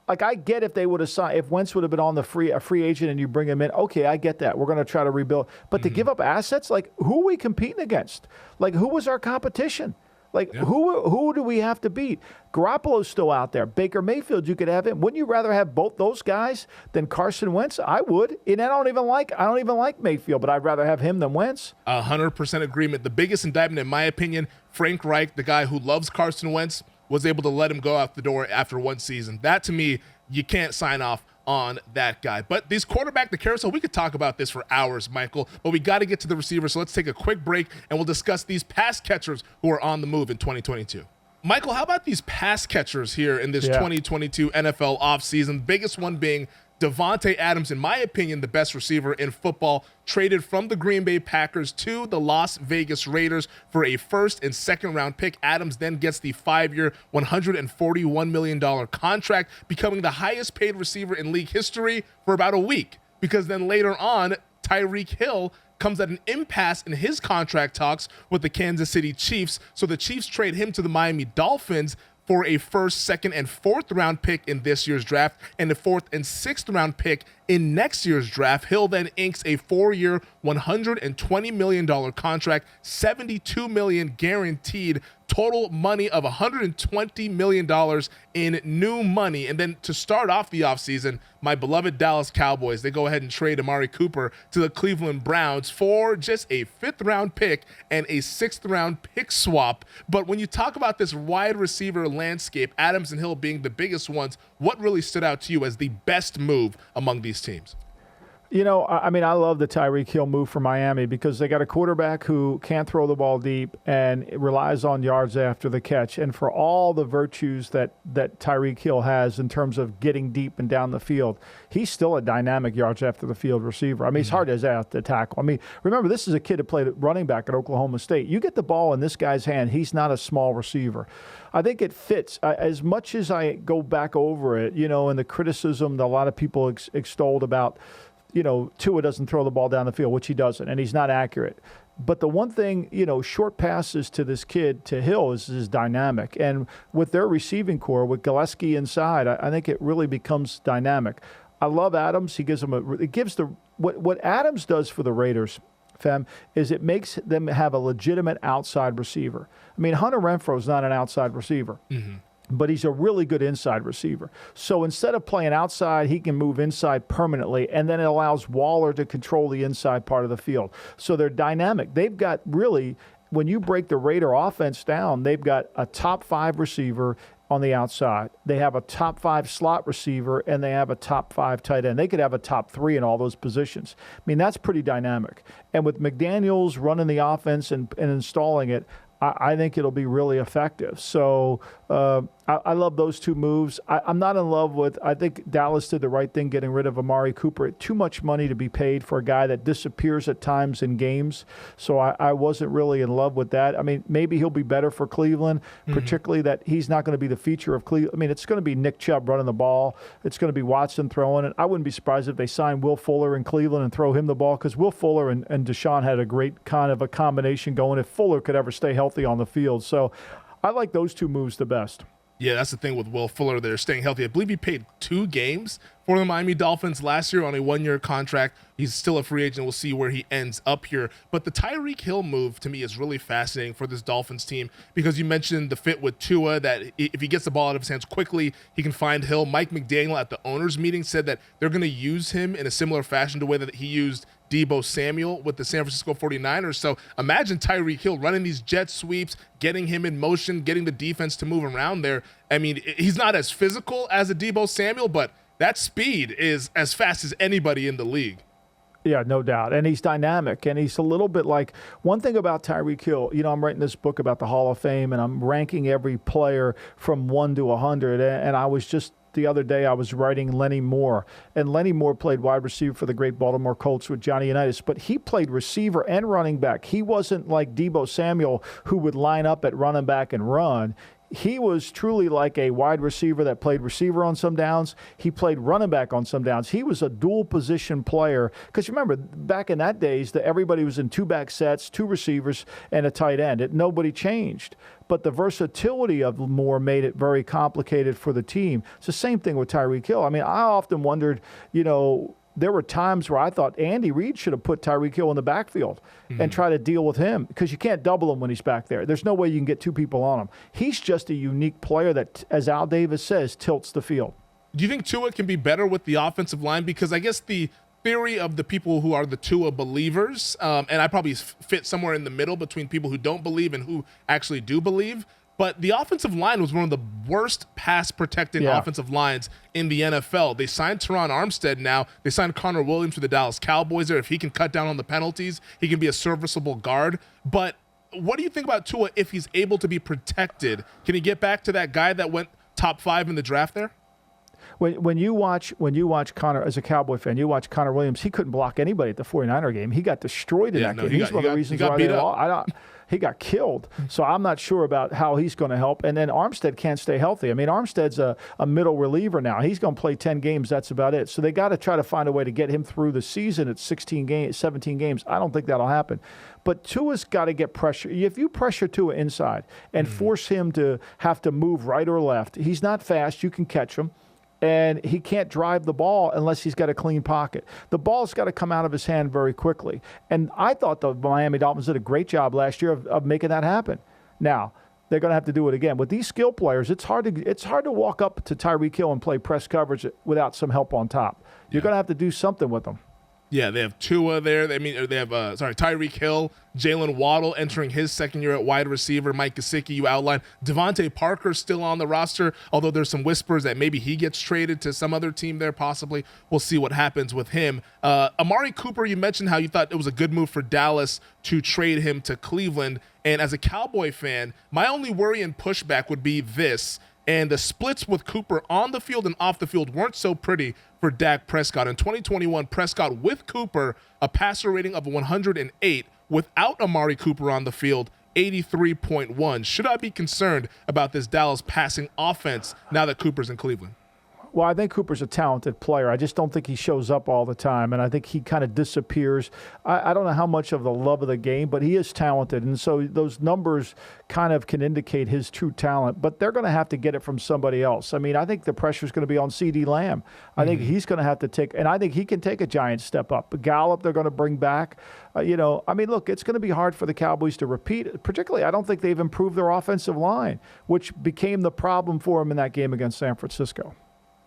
I get if they would have signed, if Wentz would have been on a free agent and you bring him in, okay, I get that. We're going to try to rebuild. But to give up assets, like, who are we competing against? Like, who was our competition? Like, who do we have to beat? Garoppolo's still out there. Baker Mayfield, you could have him. Wouldn't you rather have both those guys than Carson Wentz? I would. And I don't even like Mayfield, but I'd rather have him than Wentz. 100% agreement. The biggest indictment, in my opinion, Frank Reich, the guy who loves Carson Wentz, was able to let him go out the door after one season. That, to me, you can't sign off on that guy. But these quarterback, the carousel, we could talk about this for hours, Michael, but we got to get to the receivers. So let's take a quick break and we'll discuss these pass catchers who are on the move in 2022. Michael, how about these pass catchers here in this 2022 NFL offseason? The biggest one being Davante Adams, in my opinion, the best receiver in football, traded from the Green Bay Packers to the Las Vegas Raiders for a first and second round pick. Adams then gets the 5-year, $141 million contract, becoming the highest paid receiver in league history for about a week, because then later on, Tyreek Hill comes at an impasse in his contract talks with the Kansas City Chiefs. So the Chiefs trade him to the Miami Dolphins for a first, second, and fourth round pick in this year's draft and a fourth and sixth round pick in next year's draft. Hill then inks a 4-year, $120 million contract, $72 million guaranteed, total money of $120 million in new money. And then to start off the offseason, my beloved Dallas Cowboys, they go ahead and trade Amari Cooper to the Cleveland Browns for just a 5th round pick and a 6th round pick swap. But when you talk about this wide receiver landscape, Adams and Hill being the biggest ones, what really stood out to you as the best move among these teams? I mean, I love the Tyreek Hill move for Miami because they got a quarterback who can't throw the ball deep and relies on yards after the catch. And for all the virtues that Tyreek Hill has in terms of getting deep and down the field, he's still a dynamic yards after the field receiver. I mean, he's hard as out to tackle. I mean, remember, this is a kid who played running back at Oklahoma State. You get the ball in this guy's hand, he's not a small receiver. I think it fits. As much as I go back over it, and the criticism that a lot of people extolled about, Tua doesn't throw the ball down the field, which he doesn't, and he's not accurate. But the one thing, short passes to this kid, to Hill, is dynamic. And with their receiving core, with Gillespie inside, I think it really becomes dynamic. I love Adams. He gives them what Adams does for the Raiders, Fem, is it makes them have a legitimate outside receiver. I mean, Hunter Renfrow is not an outside receiver. But he's a really good inside receiver. So instead of playing outside, he can move inside permanently, and then it allows Waller to control the inside part of the field. So they're dynamic. They've got really, when you break the Raider offense down, they've got a top 5 receiver on the outside. They have a top 5 slot receiver, and they have a top 5 tight end. They could have a top 3 in all those positions. I mean, that's pretty dynamic. And with McDaniels running the offense and installing it, I think it'll be really effective. So I love those two moves. I'm not in love with – I think Dallas did the right thing getting rid of Amari Cooper. Too much money to be paid for a guy that disappears at times in games. So I wasn't really in love with that. I mean, maybe he'll be better for Cleveland, particularly that he's not going to be the feature of Cleveland. I mean, it's going to be Nick Chubb running the ball. It's going to be Watson throwing it. I wouldn't be surprised if they sign Will Fuller in Cleveland and throw him the ball, because Will Fuller and Deshaun had a great kind of a combination going if Fuller could ever stay healthy on the field. So I like those two moves the best. Yeah, that's the thing with Will Fuller. They're staying healthy. I believe he paid 2 games for the Miami Dolphins last year on a 1-year contract. He's still a free agent. We'll see where he ends up here. But the Tyreek Hill move, to me, is really fascinating for this Dolphins team, because you mentioned the fit with Tua, that if he gets the ball out of his hands quickly, he can find Hill. Mike McDaniel at the owners' meeting said that they're going to use him in a similar fashion to the way that he used Deebo Samuel with the San Francisco 49ers. So imagine Tyreek Hill running these jet sweeps, getting him in motion, getting the defense to move around there. I mean, he's not as physical as a Deebo Samuel, but that speed is as fast as anybody in the league. Yeah, no doubt. And he's dynamic. And he's a little bit like, one thing about Tyreek Hill, I'm writing this book about the Hall of Fame, and I'm ranking every player from 1 to 100. And I was just, the other day I was writing Lenny Moore, and Lenny Moore played wide receiver for the great Baltimore Colts with Johnny Unitas, but he played receiver and running back. He wasn't like Deebo Samuel, who would line up at running back and run. He was truly like a wide receiver that played receiver on some downs. He played running back on some downs. He was a dual position player, because remember, back in that days, everybody was in 2-back sets, 2 receivers, and a tight end. Nobody changed. But the versatility of Moore made it very complicated for the team. It's the same thing with Tyreek Hill. I mean, I often wondered, there were times where I thought Andy Reid should have put Tyreek Hill in the backfield and try to deal with him, because you can't double him when he's back there. There's no way you can get 2 people on him. He's just a unique player that, as Al Davis says, tilts the field. Do you think Tua can be better with the offensive line? Because I guess the theory of the people who are the Tua believers, and I probably fit somewhere in the middle between people who don't believe and who actually do believe, but the offensive line was one of the worst pass-protecting offensive lines in the NFL. They signed Teron Armstead now. They signed Connor Williams for the Dallas Cowboys there. If he can cut down on the penalties, he can be a serviceable guard. But what do you think about Tua if he's able to be protected? Can he get back to that guy that went top 5 in the draft there? When you watch Connor, as a Cowboy fan, you watch Connor Williams, he couldn't block anybody at the 49er game. He got destroyed in that game. He's one of the reasons why they lost. He got killed. So I'm not sure about how he's going to help. And then Armstead can't stay healthy. I mean, Armstead's a middle reliever now. He's going to play 10 games. That's about it. So they got to try to find a way to get him through the season at 17 games. I don't think that'll happen. But Tua's got to get pressure. If you pressure Tua inside and force him to have to move right or left, he's not fast. You can catch him. And he can't drive the ball unless he's got a clean pocket. The ball's got to come out of his hand very quickly. And I thought the Miami Dolphins did a great job last year of making that happen. Now, they're going to have to do it again. With these skill players, it's hard to walk up to Tyreek Hill and play press coverage without some help on top. You're going to have to do something with them. Yeah, they have Tua there. They have Tyreek Hill, Jalen Waddle entering his second year at wide receiver. Mike Gesicki, you outlined. Devontae Parker still on the roster, although there's some whispers that maybe he gets traded to some other team there possibly. We'll see what happens with him. Amari Cooper, you mentioned how you thought it was a good move for Dallas to trade him to Cleveland. And as a Cowboy fan, my only worry and pushback would be this. And the splits with Cooper on the field and off the field weren't so pretty for Dak Prescott. In 2021, Prescott with Cooper, a passer rating of 108. Without Amari Cooper on the field, 83.1. Should I be concerned about this Dallas passing offense now that Cooper's in Cleveland? Well, I think Cooper's a talented player. I just don't think he shows up all the time, and I think he kind of disappears. I don't know how much of the love of the game, but he is talented, and so those numbers kind of can indicate his true talent, but they're going to have to get it from somebody else. I mean, I think the pressure is going to be on CeeDee Lamb. I think he's going to have to take, and I think he can take a giant step up. Gallup, they're going to bring back. I mean, look, it's going to be hard for the Cowboys to repeat. Particularly, I don't think they've improved their offensive line, which became the problem for them in that game against San Francisco.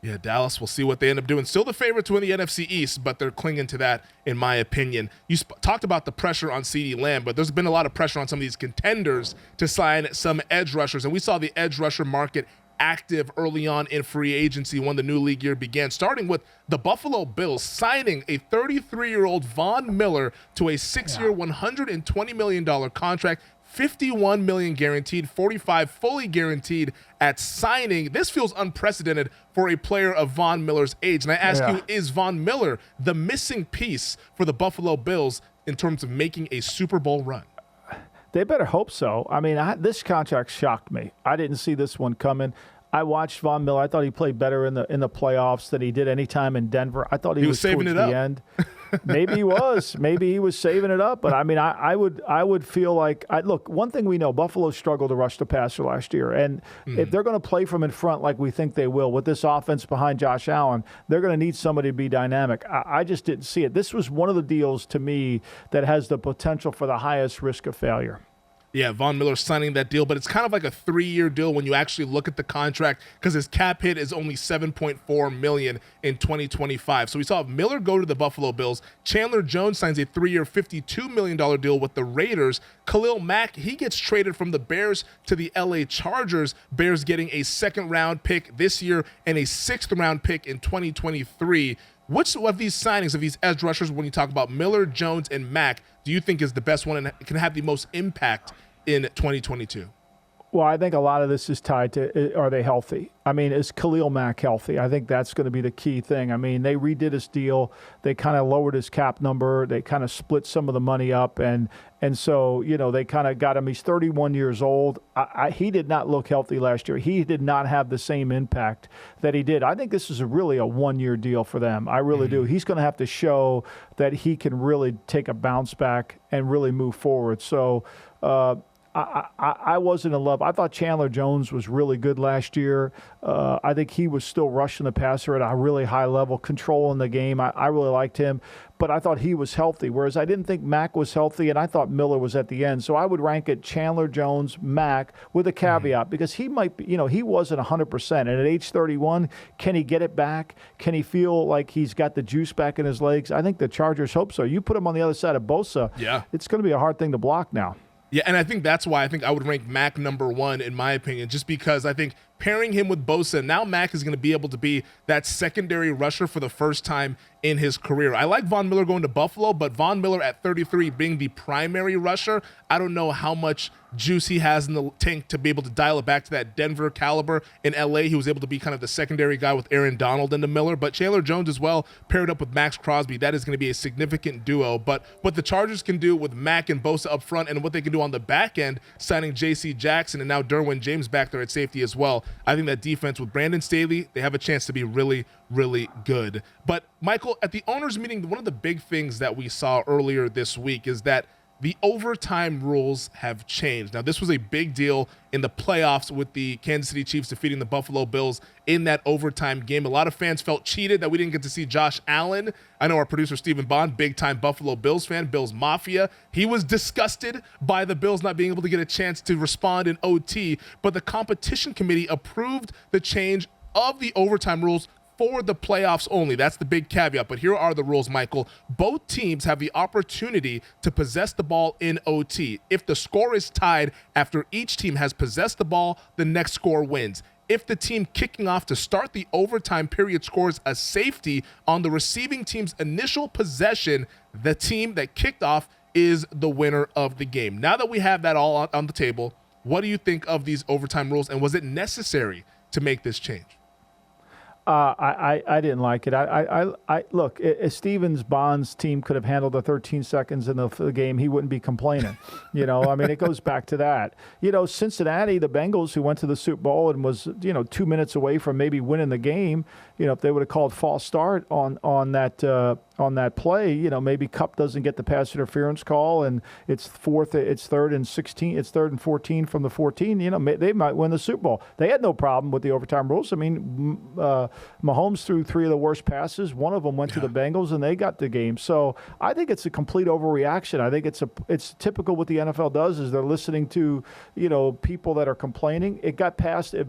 Yeah, Dallas, we'll see what they end up doing. Still the favorite to win the NFC East, but they're clinging to that, in my opinion. You talked about the pressure on CeeDee Lamb, but there's been a lot of pressure on some of these contenders to sign some edge rushers, and we saw the edge rusher market active early on in free agency when the new league year began, starting with the Buffalo Bills signing a 33-year-old Von Miller to a 6-year, $120 million contract. $51 million guaranteed, $45 fully guaranteed at signing. This feels unprecedented for a player of Von Miller's age. And I ask you, is Von Miller the missing piece for the Buffalo Bills in terms of making a Super Bowl run? They better hope so. I mean, this contract shocked me. I didn't see this one coming. I watched Von Miller. I thought he played better in the playoffs than he did any time in Denver. I thought he was saving towards it up. The end. Maybe he was. Maybe he was saving it up. But I mean, I would feel like look. One thing we know: Buffalo struggled to rush the passer last year, and if they're going to play from in front like we think they will with this offense behind Josh Allen, they're going to need somebody to be dynamic. I just didn't see it. This was one of the deals to me that has the potential for the highest risk of failure. Yeah, Von Miller signing that deal, but it's kind of like a 3-year deal when you actually look at the contract because his cap hit is only $7.4 million in 2025. So we saw Miller go to the Buffalo Bills. Chandler Jones signs a 3-year, $52 million deal with the Raiders. Khalil Mack, he gets traded from the Bears to the LA Chargers. Bears getting a 2nd-round pick this year and a 6th-round pick in 2023. Which of these signings, of these edge rushers, when you talk about Miller, Jones, and Mack, do you think is the best one and can have the most impact in 2022? Well, I think a lot of this is tied to, are they healthy? I mean, is Khalil Mack healthy? I think that's going to be the key thing. I mean, they redid his deal. They kind of lowered his cap number. They kind of split some of the money up. And so, you know, they kind of got him. He's 31 years old. He did not look healthy last year. He did not have the same impact that he did. I think this is really a 1-year deal for them. I really do. He's going to have to show that he can really take a bounce back and really move forward. So, I wasn't in love. I thought Chandler Jones was really good last year. I think he was still rushing the passer at a really high level, controlling the game. I really liked him, but I thought he was healthy, whereas I didn't think Mack was healthy, and I thought Miller was at the end. So I would rank it Chandler Jones, Mack, with a caveat, because he might be, he wasn't 100%. And at age 31, can he get it back? Can he feel like he's got the juice back in his legs? I think the Chargers hope so. You put him on the other side of Bosa, it's going to be a hard thing to block now. Yeah, and I think that's why I think I would rank Mack number 1 in my opinion, just because I think pairing him with Bosa, now Mack is going to be able to be that secondary rusher for the first time in his career. I like Von Miller going to Buffalo, but Von Miller at 33 being the primary rusher, I don't know how much juice he has in the tank to be able to dial it back to that Denver caliber. In LA, he was able to be kind of the secondary guy with Aaron Donald and the Miller, but Chandler Jones as well, paired up with Max Crosby, that is going to be a significant duo. But what the Chargers can do with Mack and Bosa up front and what they can do on the back end, signing J.C. Jackson and now Derwin James back there at safety as well, I think that defense with Brandon Staley, they have a chance to be really, really good. But Michael, at the owners meeting, one of the big things that we saw earlier this week is that the overtime rules have changed. Now, this was a big deal in the playoffs with the Kansas City Chiefs defeating the Buffalo Bills in that overtime game. A lot of fans felt cheated that we didn't get to see Josh Allen. I know our producer, Stephen Bond, big-time Buffalo Bills fan, Bills Mafia. He was disgusted by the Bills not being able to get a chance to respond in OT, but the competition committee approved the change of the overtime rules for the playoffs only. That's the big caveat. But here are the rules, Michael. Both teams have the opportunity to possess the ball in OT. If the score is tied after each team has possessed the ball, the next score wins. If the team kicking off to start the overtime period scores a safety on the receiving team's initial possession, the team that kicked off is the winner of the game. Now that we have that all on the table, what do you think of these overtime rules, and was it necessary to make this change? I didn't like it. I look, if Stevens Bond's team could have handled the 13 seconds in the game, he wouldn't be complaining. I mean, it goes back to that. Cincinnati, the Bengals, who went to the Super Bowl and was 2 minutes away from maybe winning the game. If they would have called false start on that play, maybe Kupp doesn't get the pass interference call, and it's 3rd and 16, it's 3rd and 14 from the 14. They might win the Super Bowl. They had no problem with the overtime rules. I mean, Mahomes threw 3 of the worst passes. One of them went to the Bengals, and they got the game. So I think it's a complete overreaction. I think it's typical what the NFL does is they're listening to people that are complaining. It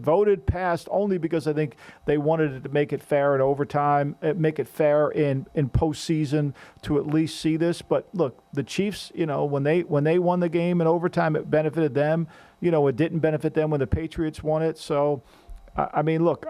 voted passed only because I think they wanted to make it fair in overtime, make it fair in postseason to at least see this. But look, the Chiefs, when they won the game in overtime, it benefited them. It didn't benefit them when the Patriots won it. So, I mean, look,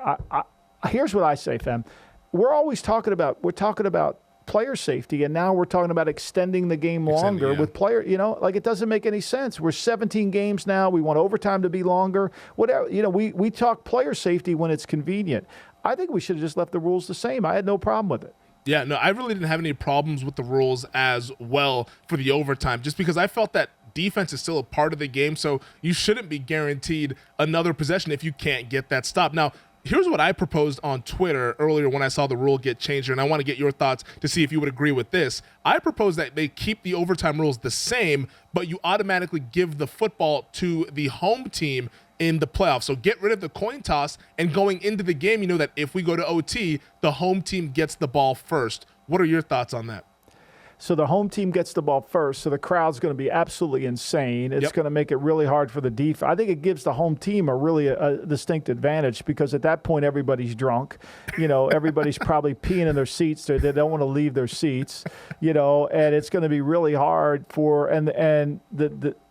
here's what I say, Fem. We're talking about player safety, and now we're talking about extending the game longer with player, it doesn't make any sense. We're 17 games now. We want overtime to be longer. Whatever, we talk player safety when it's convenient. I think we should have just left the rules the same. I had no problem with it. Yeah, no, I really didn't have any problems with the rules as well for the overtime, just because I felt that defense is still a part of the game, so you shouldn't be guaranteed another possession if you can't get that stop. Now, here's what I proposed on Twitter earlier when I saw the rule get changed, and I want to get your thoughts to see if you would agree with this. I propose that they keep the overtime rules the same, but you automatically give the football to the home team in the playoffs. So get rid of the coin toss, and going into the game, you know that if we go to OT, the home team gets the ball first. What are your thoughts on that? So the home team gets the ball first, so the crowd's going to be absolutely insane. It's going to make it really hard for the defense. I think it gives the home team a distinct advantage, because at that point everybody's drunk. Everybody's probably peeing in their seats. They don't want to leave their seats. And it's going to be really hard for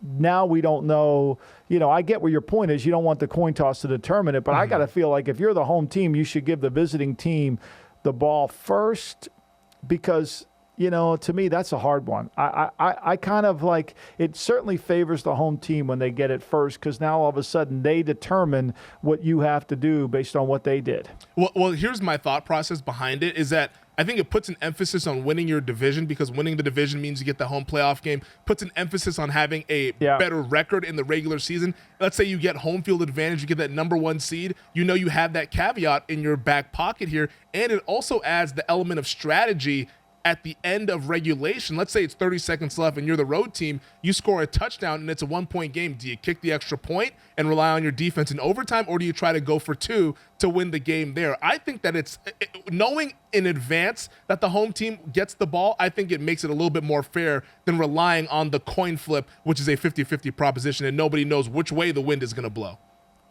now we don't know. I get where your point is. You don't want the coin toss to determine it, but I got to feel like if you're the home team, you should give the visiting team the ball first, because to me, that's a hard one. I kind of like, it certainly favors the home team when they get it first, because now all of a sudden they determine what you have to do based on what they did. Well, here's my thought process behind it, is that I think it puts an emphasis on winning your division, because winning the division means you get the home playoff game, puts an emphasis on having a better record in the regular season. Let's say you get home field advantage, you get that number 1 seed, you have that caveat in your back pocket here, and it also adds the element of strategy at the end of regulation. Let's say it's 30 seconds left and you're the road team, you score a touchdown and it's a 1-point game. Do you kick the extra point and rely on your defense in overtime, or do you try to go for 2 to win the game there? I think that it's knowing in advance that the home team gets the ball, I think it makes it a little bit more fair than relying on the coin flip, which is a 50-50 proposition, and nobody knows which way the wind is going to blow.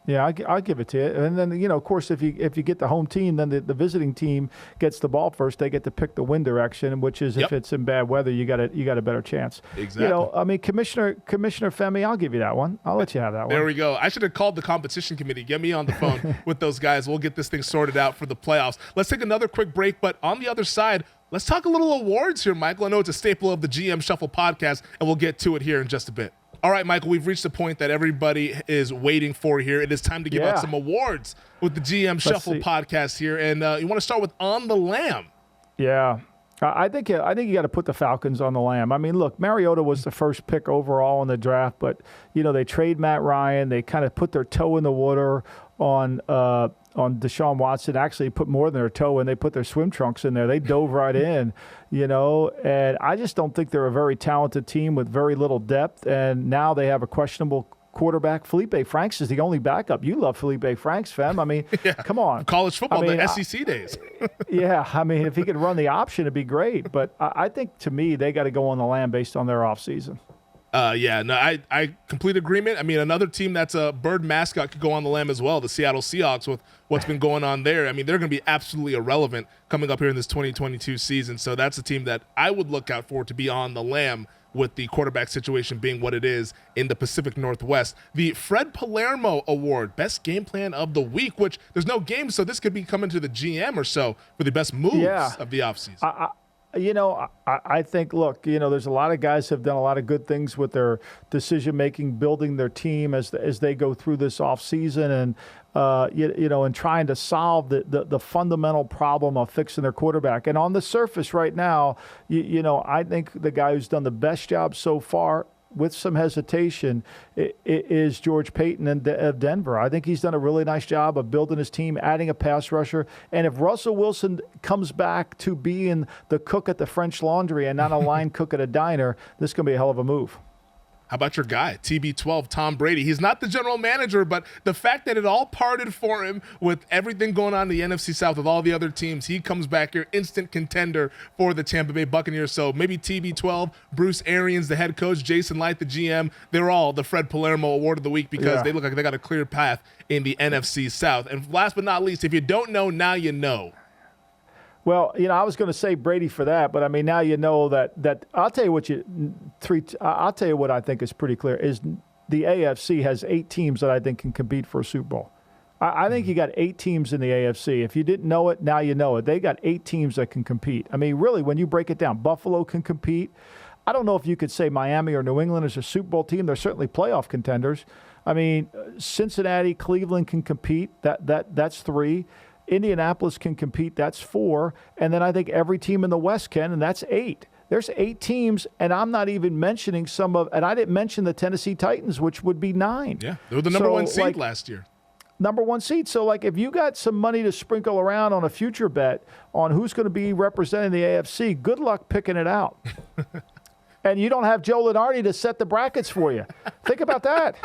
Yeah, I'll give it to you. And then, of course, if you get the home team, then the visiting team gets the ball first. They get to pick the wind direction, which is if it's in bad weather, you got a better chance. Exactly. Commissioner Femi, I'll give you that one. I'll let you have that one. There we go. I should have called the competition committee. Get me on the phone with those guys. We'll get this thing sorted out for the playoffs. Let's take another quick break, but on the other side, let's talk a little awards here, Michael. I know it's a staple of the GM Shuffle podcast, and we'll get to it here in just a bit. All right, Michael, we've reached the point that everybody is waiting for here. It is time to give out some awards with the GM Shuffle podcast here. And you want to start with On the Lamb. Yeah. I think you got to put the Falcons on the lamb. I mean, look, Mariota was the first pick overall in the draft, but, they trade Matt Ryan. They kind of put their toe in the water on Deshaun Watson. Actually put more than their toe in. They put their swim trunks in there. They dove right in, and I just don't think they're a very talented team with very little depth. And now they have a questionable quarterback. Felipe Franks is the only backup. You love Felipe Franks, Fem. I mean, come on. College football, the SEC days. If he could run the option, it'd be great. But I think, to me, they got to go on the lamb based on their offseason. I complete agreement. I mean, another team that's a bird mascot could go on the lamb as well, the Seattle Seahawks, with what's been going on there. I mean, they're going to be absolutely irrelevant coming up here in this 2022 season. So that's a team that I would look out for to be on the lamb, with the quarterback situation being what it is in the Pacific Northwest. The Fred Palermo Award, Best Game Plan of the Week, which there's no game, so this could be coming to the GM or so for the best moves of the offseason. I think, look, there's a lot of guys who have done a lot of good things with their decision-making, building their team as they go through this offseason, and and trying to solve the fundamental problem of fixing their quarterback. And on the surface right now, I think the guy who's done the best job so far, with some hesitation, is George Payton of Denver. I think he's done a really nice job of building his team, adding a pass rusher. And if Russell Wilson comes back to being the cook at the French Laundry and not a line cook at a diner, this is going to be a hell of a move. How about your guy, TB12, Tom Brady? He's not the general manager, but the fact that it all parted for him with everything going on in the NFC South with all the other teams, he comes back here, instant contender for the Tampa Bay Buccaneers. So maybe TB12, Bruce Arians, the head coach, Jason Light, the GM, they're all the Fred Palermo Award of the Week because they look like they got a clear path in the NFC South. And last but not least, if you don't know, now you know. Well, I was going to say Brady for that, but I mean, now you know that I'll tell you I'll tell you what I think is pretty clear is the AFC has 8 teams that I think can compete for a Super Bowl. I think you got 8 teams in the AFC. If you didn't know it, now you know it. They got 8 teams that can compete. I mean, really, when you break it down, Buffalo can compete. I don't know if you could say Miami or New England is a Super Bowl team. They're certainly playoff contenders. I mean, Cincinnati, Cleveland can compete. That's 3. Indianapolis can compete. That's 4. And then I think every team in the West can, and that's 8. There's 8 teams, and I'm not even mentioning and I didn't mention the Tennessee Titans, which would be 9. Yeah, they were the number 1 seed last year. Number 1 seed. So, if you got some money to sprinkle around on a future bet on who's going to be representing the AFC, good luck picking it out. And you don't have Joe Lunardi to set the brackets for you. Think about that.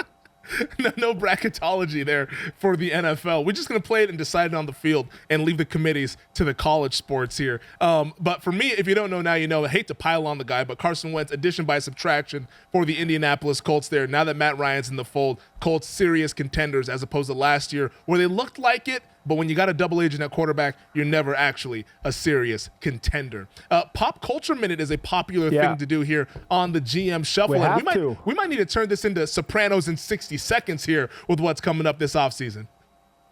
No bracketology there for the NFL. We're just going to play it and decide it on the field and leave the committees to the college sports here. But for me, if you don't know now, you know. I hate to pile on the guy, but Carson Wentz, addition by subtraction for the Indianapolis Colts there. Now that Matt Ryan's in the fold, Colts serious contenders as opposed to last year where they looked like it, but when you got a double agent at quarterback, you're never actually a serious contender. Pop Culture Minute is a popular thing to do here on the GM Shuffle. We might need to turn this into Sopranos in 60 seconds here with what's coming up this offseason.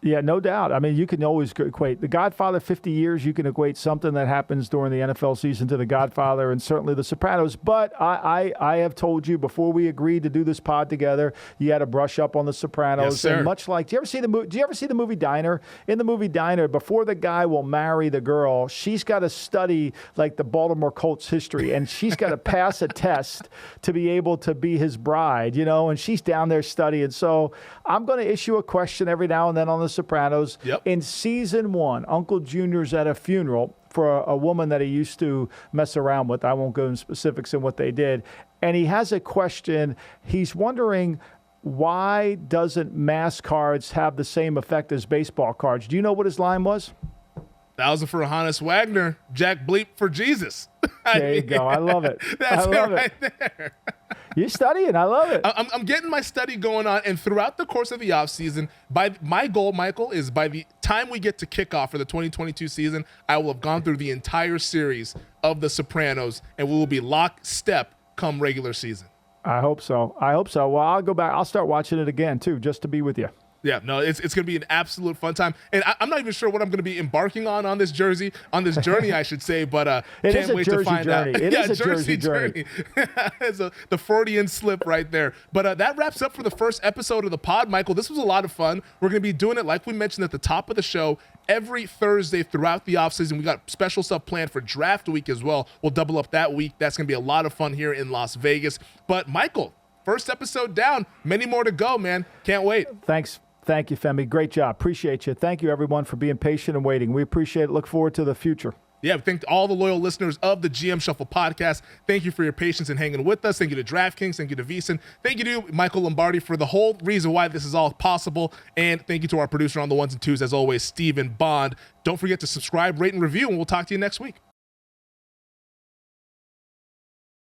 Yeah, no doubt. I mean, you can always equate The Godfather, 50 years, you can equate something that happens during the NFL season to The Godfather and certainly The Sopranos. But I have told you before we agreed to do this pod together, you had to brush up on The Sopranos. Yes, sir. And much like, do you ever see the movie Diner? In the movie Diner, before the guy will marry the girl, she's got to study like the Baltimore Colts history, and she's got to pass a test to be able to be his bride, and she's down there studying. So I'm going to issue a question every now and then on The Sopranos. Yep. In season 1, Uncle Junior's at a funeral for a woman that he used to mess around with. I won't go into specifics in what they did. And he has a question. He's wondering, why doesn't mass cards have the same effect as baseball cards? Do you know what his line was? 1,000 for Hannes Wagner, Jack Bleep for Jesus. There you go. I love it. That's I love it right there. You're studying. I love it. I'm getting my study going on, and throughout the course of the offseason, my goal, Michael, is by the time we get to kickoff for the 2022 season, I will have gone through the entire series of The Sopranos, and we will be lockstep come regular season. I hope so. Well, I'll go back. I'll start watching it again, too, just to be with you. Yeah, no, it's going to be an absolute fun time. And I'm not even sure what I'm going to be embarking on this journey, I should say, but can't wait to find out. It is a Jersey journey. It's the Freudian slip right there. But that wraps up for the first episode of the pod, Michael. This was a lot of fun. We're going to be doing it, like we mentioned at the top of the show, every Thursday throughout the offseason. We got special stuff planned for draft week as well. We'll double up that week. That's going to be a lot of fun here in Las Vegas. But, Michael, first episode down. Many more to go, man. Can't wait. Thanks. Thank you, Femi. Great job. Appreciate you. Thank you, everyone, for being patient and waiting. We appreciate it. Look forward to the future. Yeah, thank all the loyal listeners of the GM Shuffle podcast. Thank you for your patience in hanging with us. Thank you to DraftKings. Thank you to VSiN. Thank you to Michael Lombardi for the whole reason why this is all possible. And thank you to our producer on the ones and twos, as always, Stephen Bond. Don't forget to subscribe, rate, and review, and we'll talk to you next week.